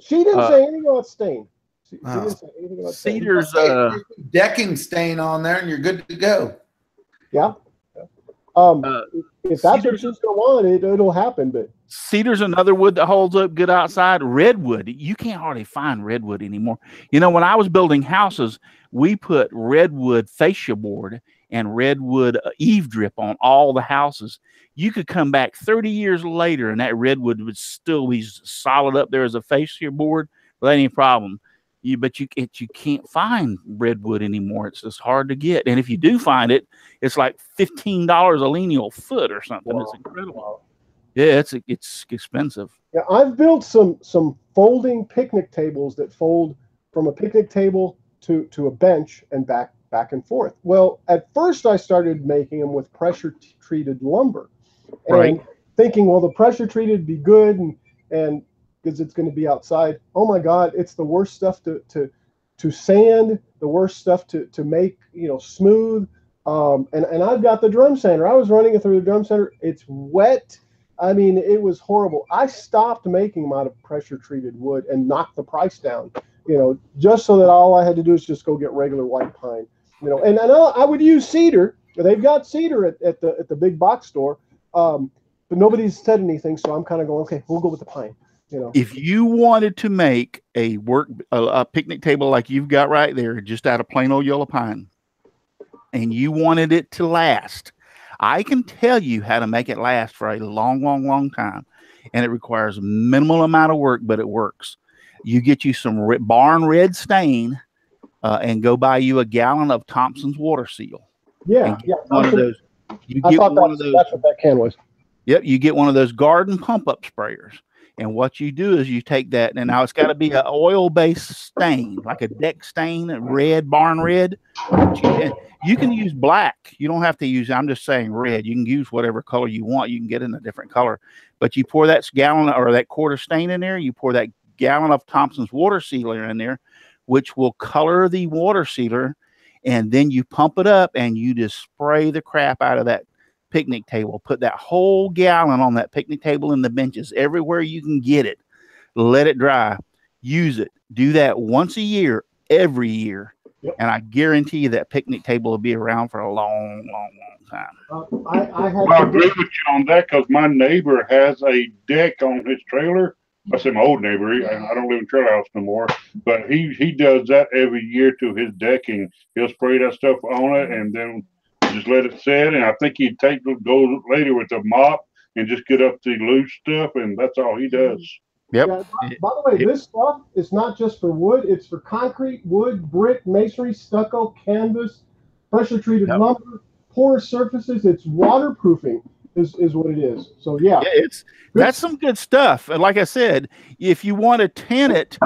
She didn't say anything about stain. She didn't say anything about stain. Cedar's decking stain on there, and you're good to go. Yeah. if that's what she's gonna want, it'll happen. But cedar's another wood that holds up good outside. Redwood, you can't hardly find redwood anymore. You know, when I was building houses, we put redwood fascia board and redwood eave drip on all the houses. You could come back 30 years later and that redwood would still be solid up there as a fascia board without any problem. But you can't find redwood anymore. It's just hard to get. And if you do find it, it's like $15 a lineal foot or something. Wow. It's incredible. Yeah, it's expensive. Yeah, I've built some folding picnic tables that fold from a picnic table to a bench and back and forth. Well, at first I started making them with pressure treated lumber, and thinking, well, the pressure treated would be good, and because it's going to be outside. Oh my God, it's the worst stuff to sand, the worst stuff to make, you know, smooth. And I've got the drum sander. I was running it through the drum sander. It's wet. I mean, it was horrible. I stopped making them out of pressure treated wood and knocked the price down, you know, just so that all I had to do is just go get regular white pine, you know. And I would use cedar. They've got cedar at the big box store, but nobody's said anything. So I'm kind of going, okay, we'll go with the pine. You know. If you wanted to make a picnic table like you've got right there, just out of plain old yellow pine, and you wanted it to last, I can tell you how to make it last for a long, long, long time. And it requires minimal amount of work, but it works. You get you some barn red stain and go buy you a gallon of Thompson's water seal. Yeah. One of those. You get one of those. That's what that can was. Yep. You get one of those garden pump up sprayers. And what you do is you take that, and now it's got to be an oil-based stain, like a deck stain, red, barn red. You can use black. You don't have to use, I'm just saying red. You can use whatever color you want. You can get in a different color. But you pour that gallon or that quarter stain in there. You pour that gallon of Thompson's water sealer in there, which will color the water sealer. And then you pump it up, and you just spray the crap out of that picnic table. Put that whole gallon on that picnic table and the benches everywhere you can get it. Let it dry. Use it. Do that once a year, every year. Yep. And I guarantee you that picnic table will be around for a long, long, long time. I agree with you on that, because my neighbor has a deck on his trailer. I say my old neighbor. I don't live in trailer house no more, but he does that every year to his decking. He'll spray that stuff on it and then just let it set, and I think he'd go later with a mop and just get up the loose stuff, and that's all he does. Yep. Yeah, by the way, this stuff is not just for wood; it's for concrete, wood, brick, masonry, stucco, canvas, pressure treated lumber, porous surfaces. It's waterproofing is what it is. So yeah, that's some good stuff. And like I said, if you want to tin it,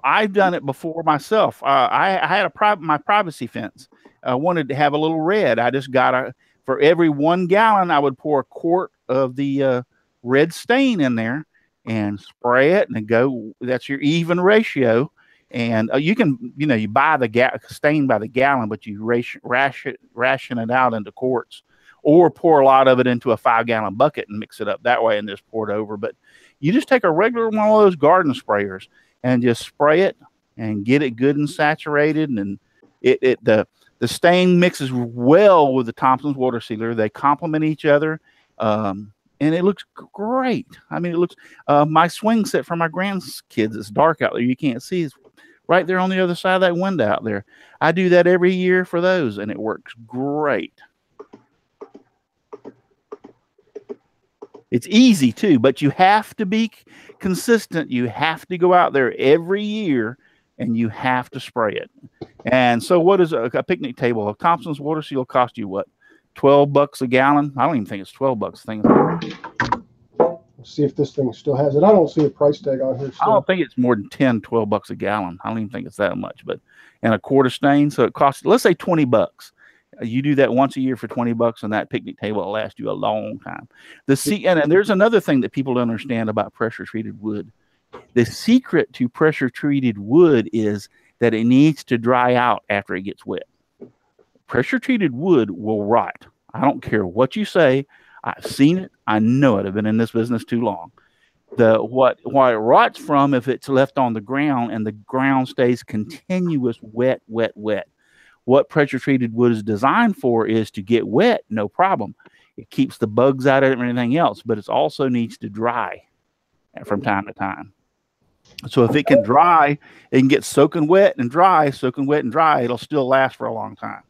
I've done it before myself. I had my privacy fence. I wanted to have a little red. I just got for every 1 gallon, I would pour a quart of the red stain in there and spray it, and that's your even ratio. And you can, you buy the stain by the gallon, but you ration it out into quarts, or pour a lot of it into a 5-gallon bucket and mix it up that way and just pour it over. But you just take a regular one of those garden sprayers and just spray it and get it good and saturated. And the stain mixes well with the Thompson's water sealer. They complement each other, and it looks great. I mean, it looks. My swing set for my grandkids, it's dark out there. You can't see. It's right there on the other side of that window out there. I do that every year for those, and it works great. It's easy too, but you have to be consistent. You have to go out there every year, and you have to spray it. And so what is a picnic table? A Thompson's water seal cost you what? $12 a gallon? I don't even think it's $12. Let's see if this thing still has it. I don't see a price tag on here. I don't think it's more than $12 a gallon. I don't even think it's that much, and a quart of stain. So it costs, let's say $20. You do that once a year for $20, and that picnic table will last you a long time. And there's another thing that people don't understand about pressure treated wood. The secret to pressure treated wood is that it needs to dry out after it gets wet. Pressure treated wood will rot. I don't care what you say. I've seen it. I know it. I've been in this business too long. What it rots from, if it's left on the ground and the ground stays continuous wet. What pressure treated wood is designed for is to get wet, no problem. It keeps the bugs out of it and everything else, but it also needs to dry from time to time. So if it can dry, it can get soaking wet and dry, it'll still last for a long time.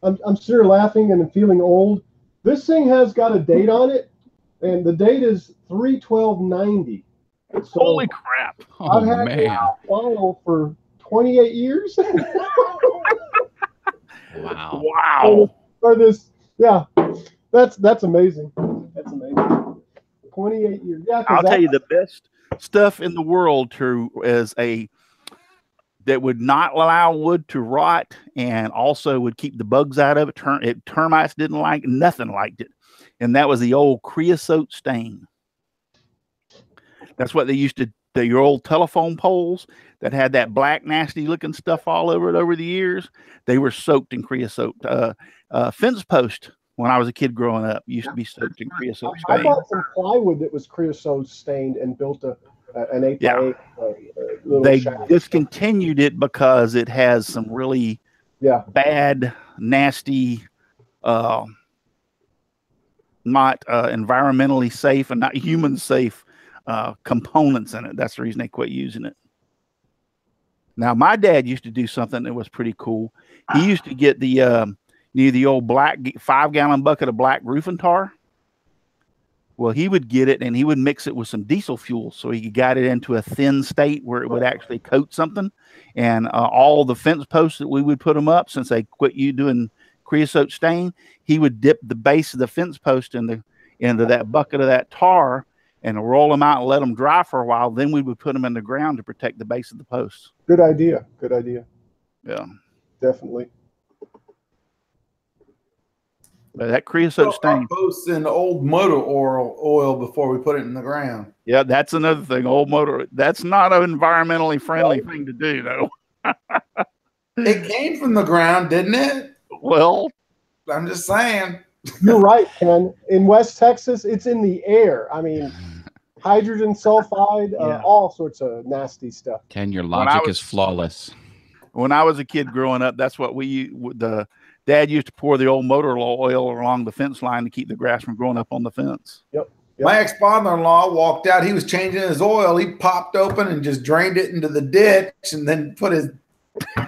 I'm sitting here laughing and feeling old. This thing has got a date on it, and the date is 3/12/90. So holy crap! Oh, I've had man. file for 28 years. Wow. Wow. Or this, yeah, that's amazing. That's amazing. 28 years. Yeah, I'll tell you the best stuff in the world that would not allow wood to rot and also would keep the bugs out of it. Termites didn't like, nothing liked it. And that was the old creosote stain. That's what they used to, your old telephone poles that had that black, nasty looking stuff all over it over the years. They were soaked in creosote. Fence post, when I was a kid growing up, used to be soaked in creosote I stain. bought some plywood that was creosote stained and built an 8x8 little They shack. discontinued it because it has some really bad, nasty, not environmentally safe and not human safe components in it. That's the reason they quit using it. Now, my dad used to do something that was pretty cool. He used to get the old black 5-gallon bucket of black roofing tar. Well, he would get it and he would mix it with some diesel fuel so he got it into a thin state where it would actually coat something. And all the fence posts that we would put them up, since they quit doing creosote stain, he would dip the base of the fence post into that bucket of that tar and roll them out and let them dry for a while. Then we would put them in the ground to protect the base of the posts. Good idea. Good idea. Yeah. Definitely. But that creosote stain. Posts in old motor oil before we put it in the ground. Yeah, that's another thing. Old motor. That's not an environmentally friendly thing to do, though. It came from the ground, didn't it? Well, I'm just saying. You're right, Ken. In West Texas, it's in the air. I mean, hydrogen sulfide, all sorts of nasty stuff. Ken, your logic is flawless. When I was a kid growing up, that's what the dad used to pour the old motor oil along the fence line to keep the grass from growing up on the fence. Yep. My ex-father-in-law walked out. He was changing his oil. He popped open and just drained it into the ditch and then put his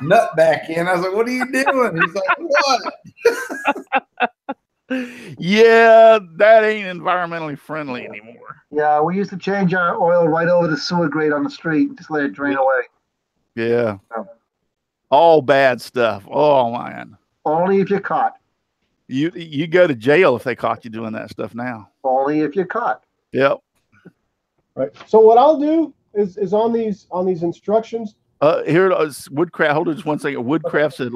nut back in. I was like, what are you doing? He's like, what? Yeah, that ain't environmentally friendly anymore. Yeah, we used to change our oil right over the sewer grate on the street and just let it drain away. Yeah. All bad stuff. Oh, man. Only if you're caught. You go to jail if they caught you doing that stuff now. Only if you're caught. Yep. Right. So what I'll do is on these instructions. Here it is. Woodcraft. Hold on just one second. Woodcraft said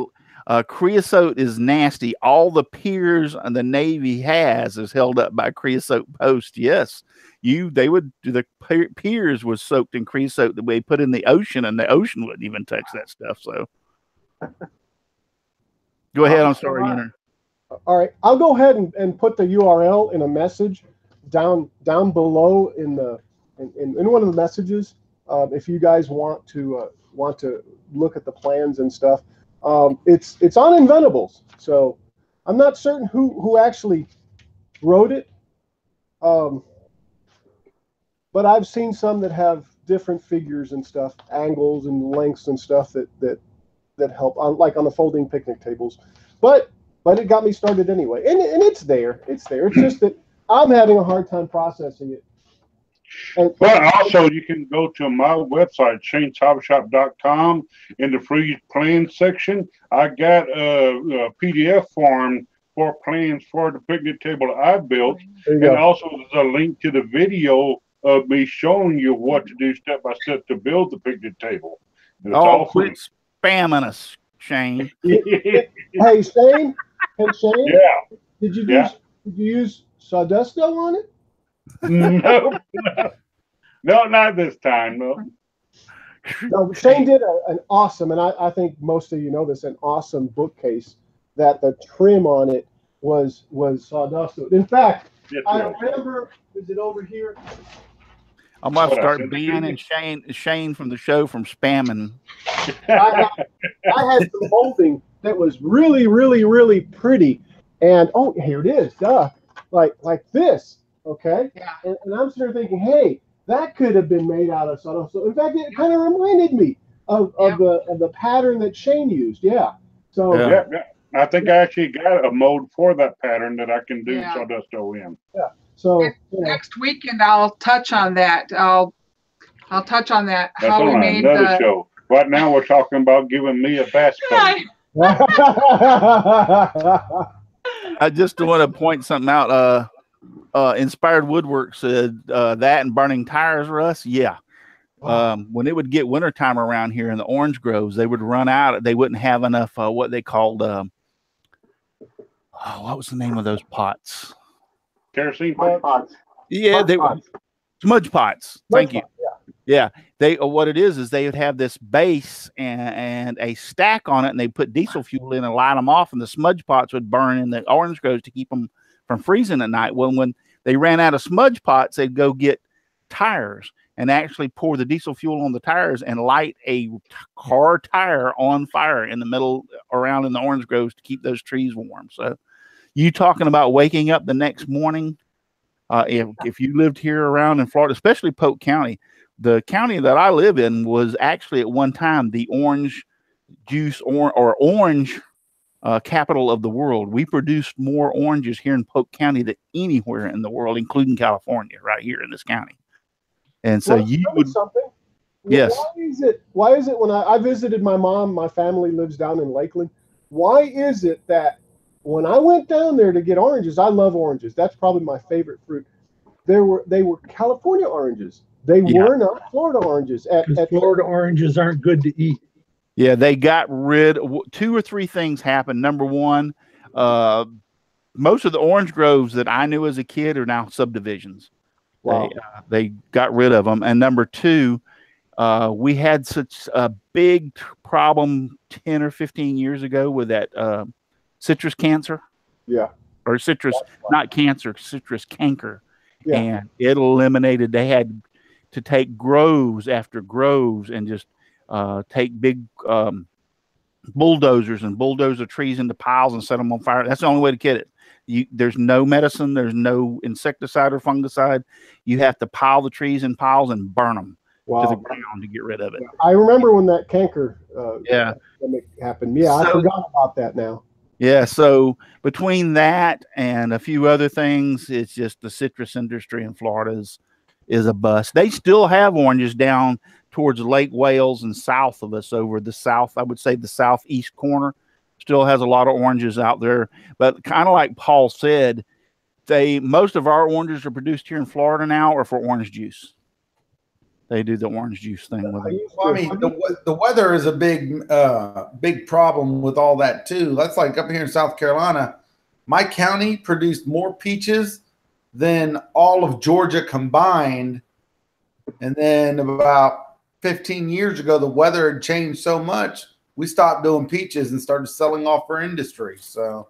creosote is nasty. All the piers and the Navy has is held up by creosote post. Yes. The piers was soaked in creosote that we put in the ocean, and the ocean wouldn't even touch that stuff. So go ahead. I'm sorry, Hunter. All right, I'll go ahead and put the URL in a message down below in one of the messages. If you guys want to look at the plans and stuff, it's on Inventables. So I'm not certain who actually wrote it, but I've seen some that have different figures and stuff, angles and lengths and stuff that help like on the folding picnic tables, but it got me started anyway. And it's there. It's just that I'm having a hard time processing it. But also, you can go to my website, Shane'sHobbyShop.com. In the free plans section, I got a PDF form for plans for the picnic table I built. And also, there's a link to the video of me showing you what to do step by step to build the picnic table. Quit spamming us, Shane. Hey, Shane. Hey, Shane. Yeah. Did you use Sawdusto on it? No, not this time. No, Shane did an awesome, and I think most of you know this, an awesome bookcase that the trim on it was Sawdusto. In fact, I remember, is it over here? I'm going to start banning Shane from the show from spamming. I had some molding that was really, really, really pretty. And, here it is. Duh. like this, okay? Yeah. And I'm sitting there thinking, hey, that could have been made out of so. In fact, it kind of reminded me of the pattern that Shane used. Yeah. So Yeah. Yeah. I think I actually got a mold for that pattern that I can do Yeah. sawdust OEM. yeah. So Next weekend I'll touch on that. I'll touch on that. That's How we on made another show. Right now we're talking about giving me a bass coat. I just want to point something out. Inspired Woodwork said that and burning tires, Russ. Yeah. When it would get wintertime around here in the orange groves, they would run out. They wouldn't have enough what they called what was the name of those pots? Kerosene Mud pots? pots. Yeah, Mud they were pots. smudge pots. Mud Thank you. pots, yeah. Yeah, they what it is they would have this base and a stack on it, and they put diesel fuel in and light them off, and the smudge pots would burn in the orange groves to keep them from freezing at night. Well, when they ran out of smudge pots, they'd go get tires and actually pour the diesel fuel on the tires and light a car tire on fire in the middle around in the orange groves to keep those trees warm. So you talking about waking up the next morning, if you lived here around in Florida, especially Polk County, the county that I live in was actually at one time the orange juice or orange capital of the world. We produced more oranges here in Polk County than anywhere in the world, including California, right here in this county. And so Well, you tell me would, something. yes. Why is it when I visited my mom, my family lives down in Lakeland. Why is it that when I went down there to get oranges, I love oranges. That's probably my favorite fruit. They were California oranges. They were not Florida oranges. Because Florida oranges aren't good to eat. Yeah, they got rid of 2 or 3 things happened. Number one, most of the orange groves that I knew as a kid are now subdivisions. Wow. They got rid of them. And number two, we had such a big problem 10 or 15 years ago with that citrus cancer. Yeah. Or citrus, not cancer, citrus canker. Yeah. And it eliminated, they had to take groves after groves and just take big bulldozers and bulldoze the trees into piles and set them on fire. That's the only way to get it. There's no medicine, there's no insecticide or fungicide. You have to pile the trees in piles and burn them to the ground to get rid of it. I remember when that canker epidemic happened. Yeah, I forgot about that now. Yeah, so between that and a few other things, it's just the citrus industry in Florida is a bust. They still have oranges down towards Lake Wales and south of us, over the south, I would say the southeast corner, still has a lot of oranges out there. But kind of like Paul said, most of our oranges are produced here in Florida now or for orange juice. They do the orange juice thing with them. Well, I mean, the weather is a big problem with all that too. That's like up here in South Carolina. My county produced more peaches than all of Georgia combined. And then about 15 years ago, the weather had changed so much, we stopped doing peaches and started selling off for industry. So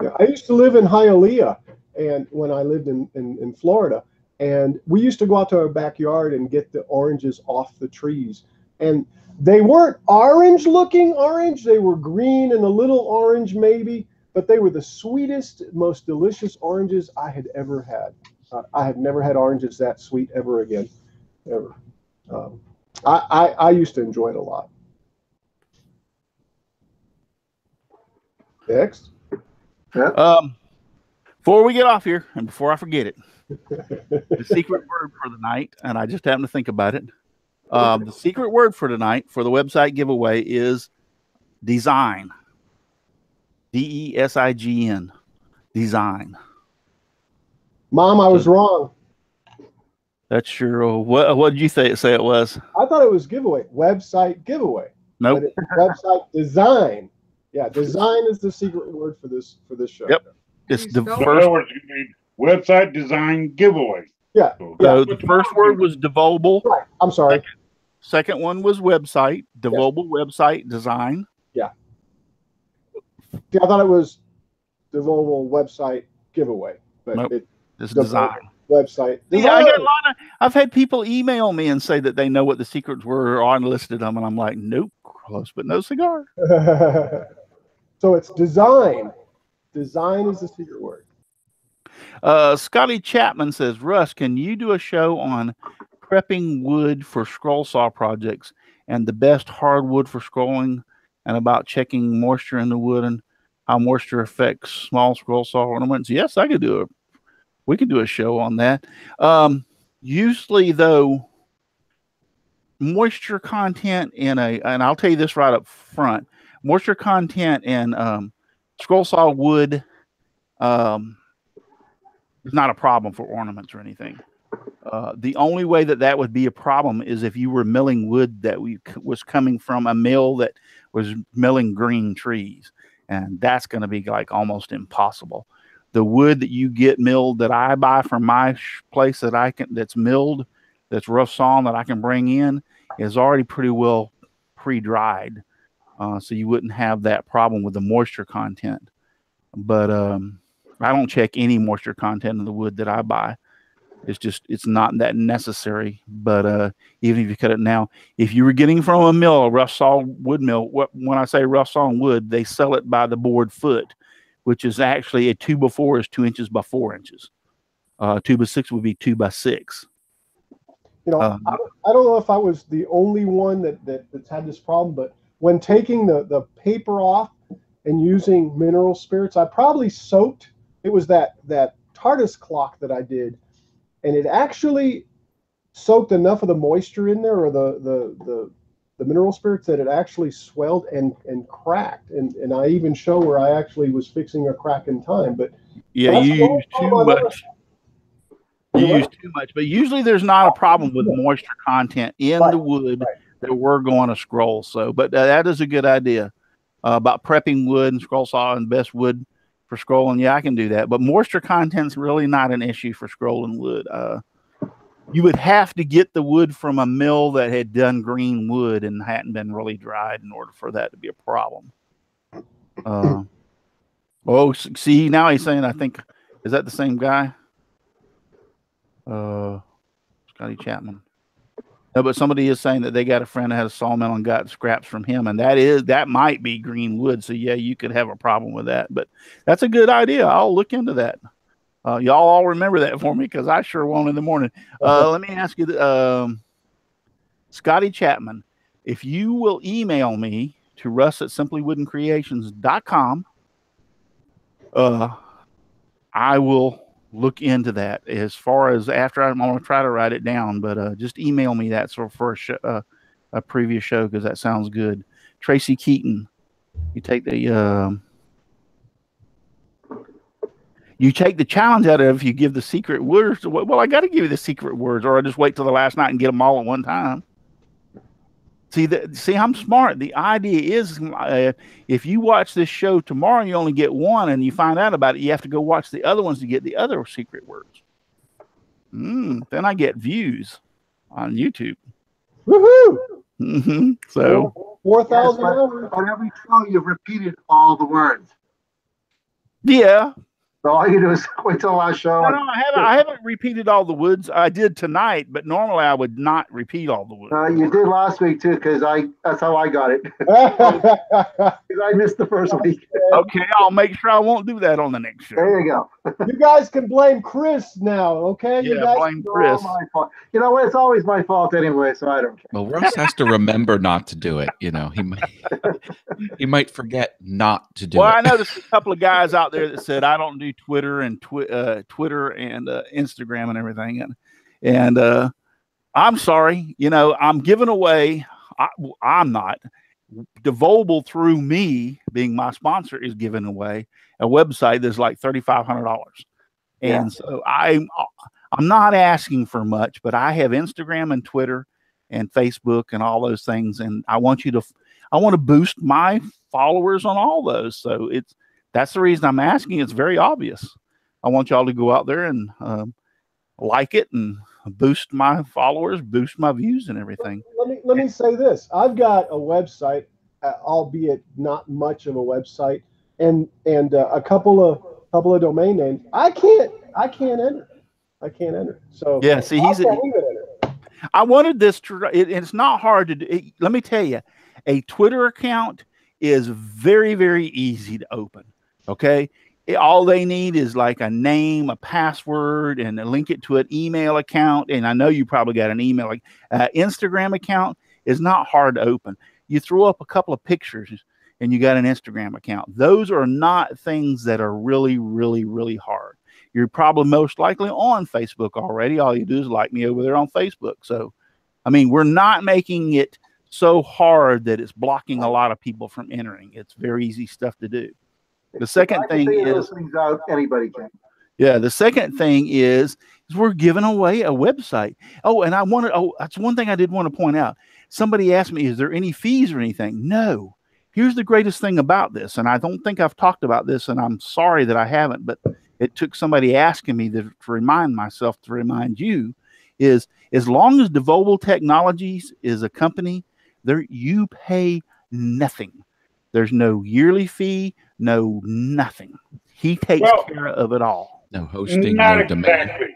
yeah, I used to live in Hialeah, and when I lived in Florida. And we used to go out to our backyard and get the oranges off the trees. And they weren't orange-looking orange. They were green and a little orange maybe. But they were the sweetest, most delicious oranges I had ever had. I have never had oranges that sweet ever again. Ever. I used to enjoy it a lot. Next. Before we get off here, and before I forget it, the secret word for the night, and I just happened to think about it. The secret word for tonight for the website giveaway is design. DESIGN. Design. Mom, I was wrong. That's your what did you say it was? I thought it was giveaway. Website giveaway. Nope. But it's website design. Yeah, design is the secret word for this show. Yep. It's the So first in other words, you need website design giveaway. Yeah. So the first word was devotable. Right. I'm sorry. Second one was website, devotable website design. Yeah. See, I thought it was devotable website giveaway, but nope. It's design. Website. Yeah, I get I've had people email me and say that they know what the secrets were or unlisted them, and I'm like, nope, close but no cigar. So it's design. Design is the secret word. Scotty Chapman says, Russ, can you do a show on prepping wood for scroll saw projects and the best hardwood for scrolling, and about checking moisture in the wood and how moisture affects small scroll saw ornaments? Yes, I could do it. We could do a show on that. Usually, though, moisture content in and I'll tell you this right up front, moisture content in scroll saw wood is not a problem for ornaments or anything. The only way that would be a problem is if you were milling wood that was coming from a mill that was milling green trees, and that's going to be like almost impossible. The wood that you get milled that I buy from my place that's milled, that's rough sawn, that I can bring in, is already pretty well pre-dried, so you wouldn't have that problem with the moisture content. But I don't check any moisture content in the wood that I buy. It's not that necessary. But even if you cut it now, if you were getting from a mill, a rough saw wood mill, when I say rough sawn wood, they sell it by the board foot, which is actually a 2x4 is 2 inches by 4 inches. 2x6 would be 2x6. You know, I don't know if I was the only one that's had this problem, but when taking the paper off and using mineral spirits, I probably soaked. It was that TARDIS clock that I did, and it actually soaked enough of the moisture in there, or the mineral spirits, that it actually swelled and cracked. And I even show where I actually was fixing a crack in time. But yeah, you use too much. You use too much, but usually there's not a problem with moisture content in the wood that we're going to scroll. So, but that is a good idea about prepping wood and scroll saw and best wood for scrolling. Yeah, I can do that. But moisture content's really not an issue for scrolling wood. You would have to get the wood from a mill that had done green wood and hadn't been really dried in order for that to be a problem. Oh, see, now he's saying, I think, is that the same guy? Scotty Chapman. No, but somebody is saying that they got a friend that has a sawmill and got scraps from him, and that might be green wood. So yeah, you could have a problem with that. But that's a good idea. I'll look into that. Y'all all remember that for me, because I sure won't in the morning. Let me ask you, Scotty Chapman, if you will email me to russ@simplywoodencreations.com, I will look into that. As far as after, I'm going to try to write it down, but just email me that for a previous show, because that sounds good. Tracy Keaton, you take the challenge out of it if you give the secret words. Well, I got to give you the secret words, or I just wait till the last night and get them all at one time. See, I'm smart. The idea is, if you watch this show tomorrow, you only get one, and you find out about it, you have to go watch the other ones to get the other secret words. Then I get views on YouTube. Woohoo! So 4,000 hours. On every show, you've repeated all the words. Yeah. So all you do is wait till the last show. No, I haven't repeated all the words. I did tonight, but normally I would not repeat all the words. You did last week too, because that's how I got it. Because I missed the first week. Okay, I'll make sure I won't do that on the next show. There you go. You guys can blame Chris now, okay? Yeah, you guys blame Chris. My fault. You know what? It's always my fault anyway, so I don't care. Well, Russ has to remember not to do it. You know, he might forget not to do it. Well, I know there's a couple of guys out there that said I don't do Twitter and Instagram and everything, and I'm sorry. You know, I'm giving away. I'm not. Devobal, through me being my sponsor, is giving away a website that's like $3,500, and so I'm not asking for much, but I have Instagram and Twitter and Facebook and all those things, and I want to boost my followers on all those. So that's the reason I'm asking. It's very obvious. I want y'all to go out there and like it and boost my followers, boost my views and everything. Let me say this. I've got a website, albeit not much of a website, and a couple of domain names. I can't enter. So yeah, see, I wanted this to. It's not hard to do. Let me tell you, a Twitter account is very, very easy to open. Okay, all they need is like a name, a password, and link it to an email account. And I know you probably got an email, like Instagram account is not hard to open. You throw up a couple of pictures and you got an Instagram account. Those are not things that are really, really, really hard. You're probably most likely on Facebook already. All you do is like me over there on Facebook. So, I mean, we're not making it so hard that it's blocking a lot of people from entering. It's very easy stuff to do. The second thing is things out, anybody can. Yeah, the second thing is we're giving away a website. Oh, and that's one thing I did want to point out. Somebody asked me, is there any fees or anything? No. Here's the greatest thing about this, and I don't think I've talked about this, and I'm sorry that I haven't, but it took somebody asking me to remind myself, to remind you, is as long as Devobal Technologies is a company, you pay nothing. There's no yearly fee, no nothing. He takes care of it all. No hosting, Not no exactly. domain.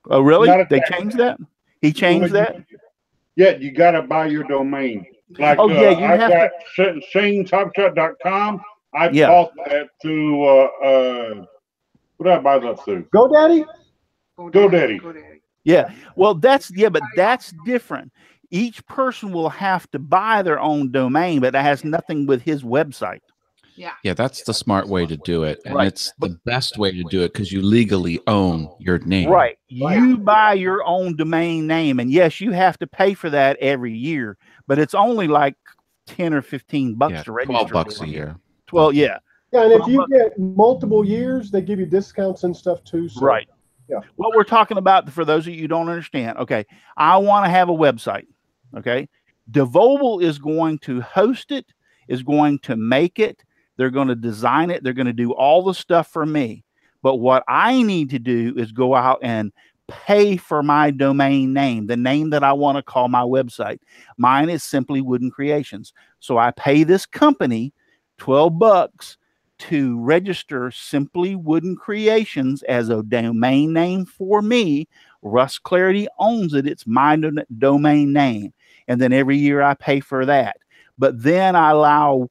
Oh, really? Not They exactly. changed that? He changed that? Yeah, you got to buy your domain. Like, Oh, yeah, you I have got ShaneTopShot.com. I Yeah. bought that through, what did I buy that through? GoDaddy? GoDaddy. Yeah. Well, but that's different. Each person will have to buy their own domain, but that has nothing with his website. Yeah, that's the smart way to do it. And Right. it's the best way to do it because you legally own your name. Right. You buy your own domain name. And yes, you have to pay for that every year, but it's only like 10 or 15 bucks Yeah, to register. $12 a year. 12, yeah. Yeah, and if you get multiple years, they give you discounts and stuff too. So, Right. Yeah. What we're talking about, for those of you who don't understand, okay, I want to have a website. Okay. Devobal is going to host it, is going to make it. They're going to design it. They're going to do all the stuff for me. But what I need to do is go out and pay for my domain name, the name that I want to call my website. Mine is Simply Wooden Creations. So I pay this company $12 to register Simply Wooden Creations as a domain name for me. Russ Clarity owns it. It's my domain name. And then every year I pay for that. But then I allow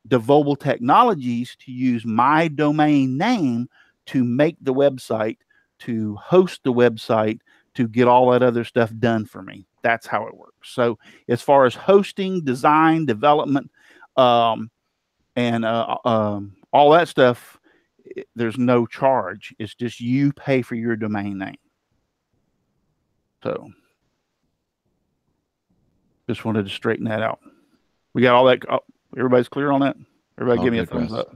Devobal Technologies to use my domain name to make the website, to host the website, to get all that other stuff done for me. That's how it works. So as far as hosting, design, development, and all that stuff, there's no charge. It's just you pay for your domain name. So just wanted to straighten that out. We got all that. Everybody's clear on that? Everybody give me a thumbs up.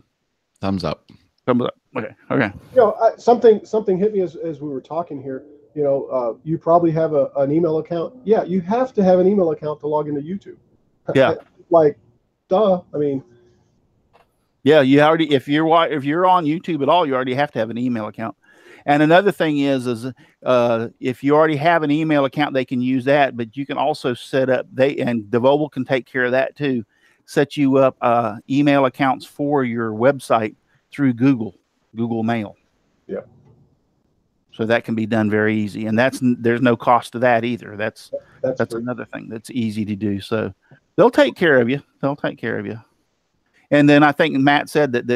Thumbs up. Thumbs up. Okay. Okay. You know, something hit me as we were talking here. You know, you probably have an email account. Yeah, you have to have an email account to log into YouTube. Yeah. Like, duh. I mean. Yeah, you already, if you're on YouTube at all, you already have to have an email account. And another thing is if you already have an email account, they can use that, but you can also set up, and Devobal can take care of that too, set you up email accounts for your website through Google Mail. Yeah. So that can be done very easy, and there's no cost to that either. That's another thing that's easy to do. So they'll take care of you. They'll take care of you. And then I think Matt said that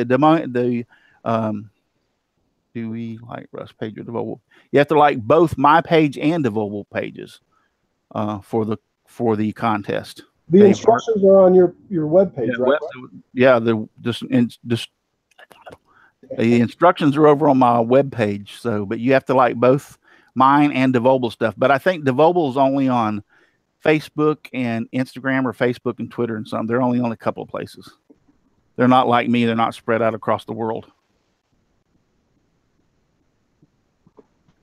do we like Russ page or Devobal? You have to like both my page and Devobal pages for the contest. The instructions are on your webpage, right? Yeah, the instructions are over on my webpage. So, but you have to like both mine and Devobal stuff. But I think Devobal is only on Facebook and Instagram, or Facebook and Twitter and something. They're only on a couple of places. They're not like me. They're not spread out across the world.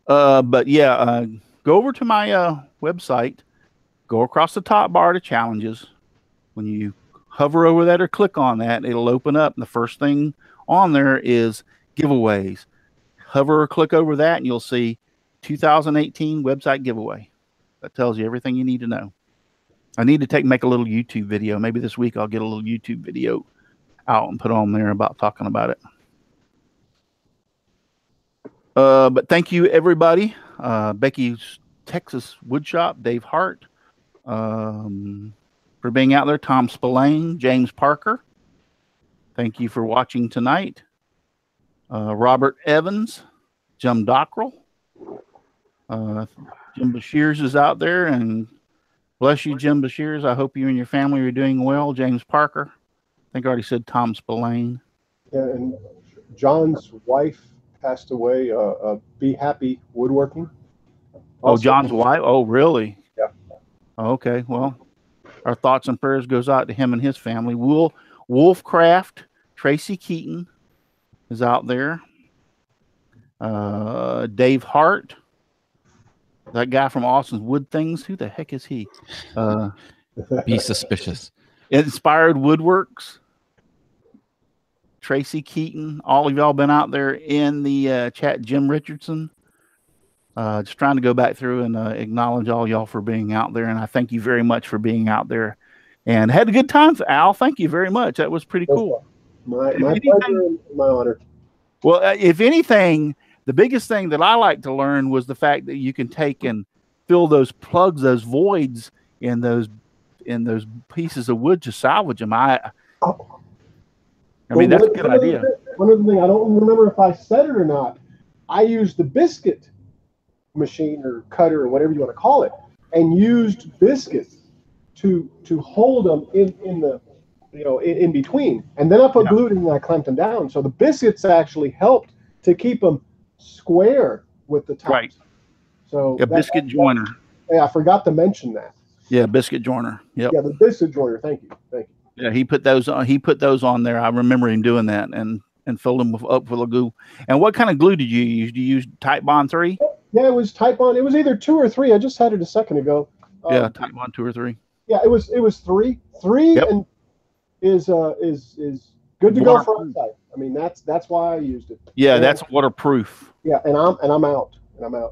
But yeah, go over to my website, go across the top bar to challenges. When you hover over that or click on that, it'll open up. And the first thing on there is giveaways. Hover or click over that and you'll see 2018 website giveaway. That tells you everything you need to know. I need to make a little YouTube video. Maybe this week I'll get a little YouTube video out and put on there about talking about it. But thank you, everybody. Becky's Texas Woodshop, Dave Hart, for being out there. Tom Spillane, James Parker. Thank you for watching tonight. Robert Evans, Jim Dockrell. Jim Bashirs is out there, and bless you, Jim Bashirs. I hope you and your family are doing well. James Parker. I think I already said Tom Spillane. Yeah, and John's wife passed away. Be Happy Woodworking. Oh, John's wife? Oh, really? Yeah. Okay, well, our thoughts and prayers goes out to him and his family. Wolfcraft, Tracy Keaton is out there. Dave Hart, that guy from Austin's Wood Things. Who the heck is he? Be suspicious. Inspired Woodworks, Tracy Keaton. All of y'all been out there in the chat. Jim Richardson. Just trying to go back through and acknowledge all y'all for being out there, and I thank you very much for being out there and had a good time. Al, thank you very much. That was pretty cool. My pleasure and my honor. Well, if anything, the biggest thing that I like to learn was the fact that you can take and fill those plugs, those voids in those pieces of wood to salvage them. I mean, that's a good idea. One other thing, I don't remember if I said it or not. I used the biscuit machine or cutter or whatever you want to call it, and used biscuits to hold them in the in between, and then I put glue in and I clamped them down. So the biscuits actually helped to keep them square with the tops. Right. So a biscuit joiner. Yeah, I forgot to mention that. Yeah, biscuit joiner. Yep. Yeah, the biscuit joiner. Thank you. Yeah, he put those on. He put those on there. I remember him doing that and filled them up full of glue. And what kind of glue did you use? Did you use Type Bond 3? Yeah, it was Type Bond. It was either 2 or 3. I just had it a second ago. Yeah, Type Bond 2 or 3. Yeah, it was 3. 3 and is good to go for outside. I mean, that's why I used it. Yeah, that's waterproof. Yeah, and I'm out. Yeah.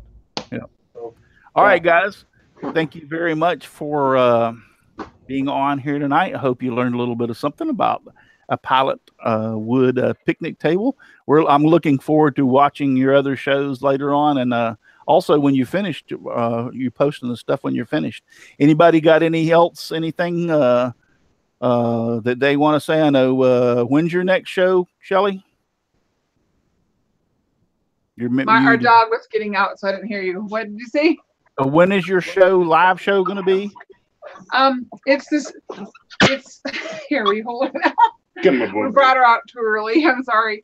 So, all right, guys. Thank you very much for being on here tonight. I hope you learned a little bit of something about a pallet wood picnic table. I'm looking forward to watching your other shows later on, and also when you finished, you posting the stuff when you're finished. Anybody got anything that they want to say? I know. When's your next show, Shelly? Our dog was getting out, so I didn't hear you. What did you say? When is your live show going to be? It's here. We hold it out. We brought her out too early. I'm sorry.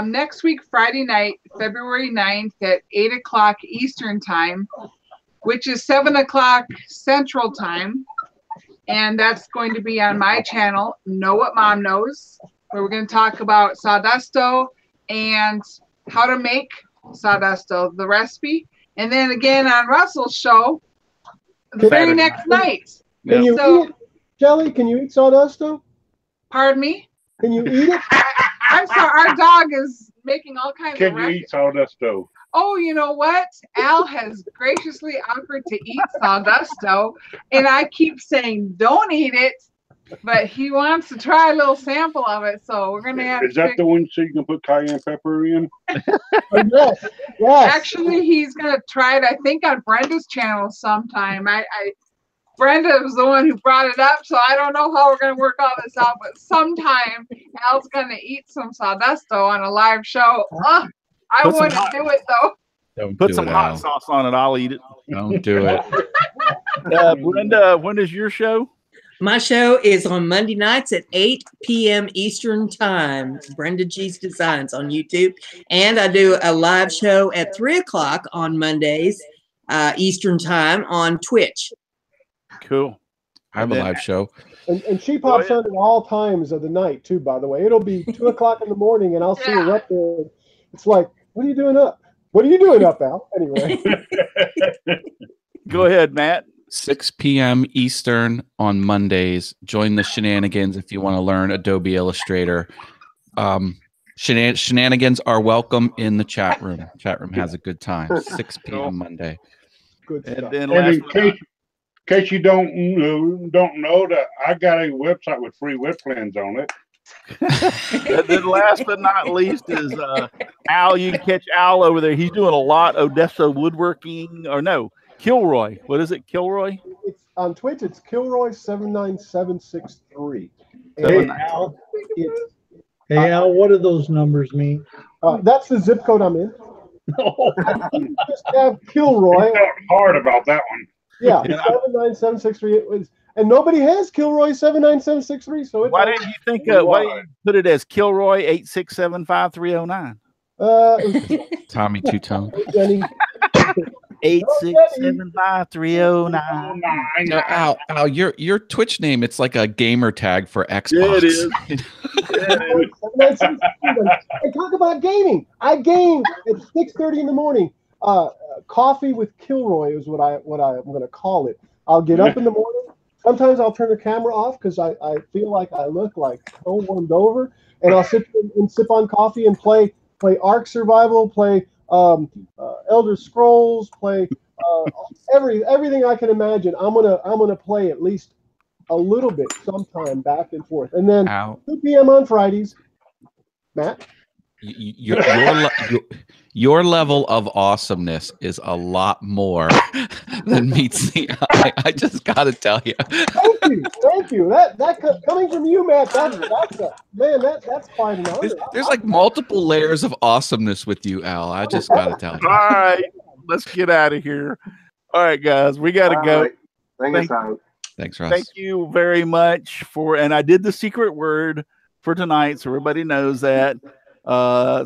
Next week, Friday night, February 9th at 8 o'clock Eastern time, which is 7 o'clock Central time. And that's going to be on my channel, Know What Mom Knows, where we're going to talk about sawdusto and how to make sawdusto, the recipe. And then again on Russell's show, the very next night. Can you eat it? Shelly, can you eat sawdusto? Pardon me? Can you eat it? I'm sorry, our dog is making all kinds of Can you eat sawdusto? Oh, you know what? Al has graciously offered to eat sawdusto, and I keep saying don't eat it, but he wants to try a little sample of it, so we're gonna have. Is that the one so you can put cayenne pepper in? Yes. Actually, he's gonna try it. I think on Brenda's channel sometime. Brenda was the one who brought it up, so I don't know how we're going to work all this out, but sometime Al's going to eat some sawdusto on a live show. I wouldn't do it, though. Don't put some hot sauce on it. I'll eat it. Don't do it. Brenda, when is your show? My show is on Monday nights at 8 p.m. Eastern Time. Brenda G's Designs on YouTube. And I do a live show at 3 o'clock on Mondays Eastern Time on Twitch. Cool. I have a live show. And she pops on at all times of the night, too, by the way. It'll be 2 o'clock in the morning, and I'll see her up there. It's like, what are you doing up? What are you doing up, Al? Anyway. Go ahead, Matt. 6 p.m. Eastern on Mondays. Join the shenanigans if you want to learn Adobe Illustrator. Shenanigans are welcome in the chat room. Chat room has a good time. 6 p.m. Monday. Good stuff. And then And in case you don't know that I got a website with free web plans on it. And then last but not least is Al. You can catch Al over there. He's doing a lot Odessa woodworking, or no, Kilroy. What is it, Kilroy? It's on Twitch. It's Kilroy79763. Hey, Al, Hey, Al, what do those numbers mean? That's the zip code I'm in. No. Just have Kilroy. He thought hard about that one. Yeah, 79763. And nobody has Kilroy 79763. So it's Why didn't you think? Why didn't you put it as Kilroy 8675309? Tommy Two Tone. 8675309. No, Al, your Twitch name, it's like a gamer tag for Xbox. Yeah, it is. I talk about gaming. I game at 6:30 in the morning. Coffee with Kilroy is what I'm going to call it. I'll get up in the morning. Sometimes I'll turn the camera off because I feel like I look like so warmed over, and I'll sit and sip on coffee and play Ark Survival, play Elder Scrolls, play everything I can imagine. I'm gonna play at least a little bit sometime back and forth, and then 2 p.m. on Fridays. Matt, your level of awesomeness is a lot more than meets the eye. I just got to tell you. Thank you. That coming from you, Matt. That's quite an honor. There's like multiple layers of awesomeness with you, Al. I just got to tell you. All right, let's get out of here. All right, guys, we got to go. Right. Thanks, Russ. Thank you very much and I did the secret word for tonight, so everybody knows that.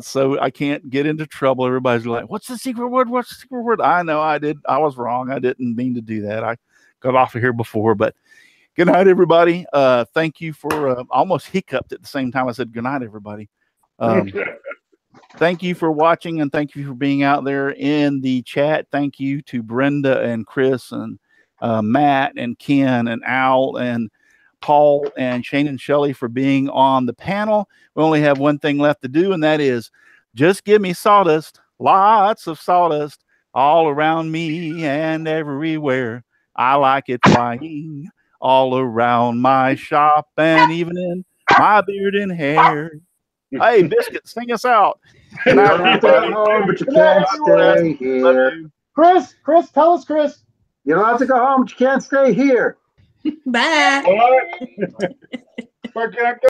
So I can't get into trouble. Everybody's like, "What's the secret word? What's the secret word?" I know I did. I was wrong. I didn't mean to do that. I got off of here before, but good night, everybody. Thank you for almost hiccuped at the same time I said good night, everybody. Thank you for watching, and thank you for being out there in the chat. Thank you to Brenda and Chris and Matt and Ken and Al and Paul and Shane and Shelley for being on the panel. We only have one thing left to do, and that is just give me sawdust, lots of sawdust all around me and everywhere. I like it flying all around my shop and even in my beard and hair. Hey, Biscuit, sing us out. You don't have to go home, but you can't stay here. Chris, tell us, Chris. You don't have to go home, but you can't stay here. Bye. All right. Where can I go?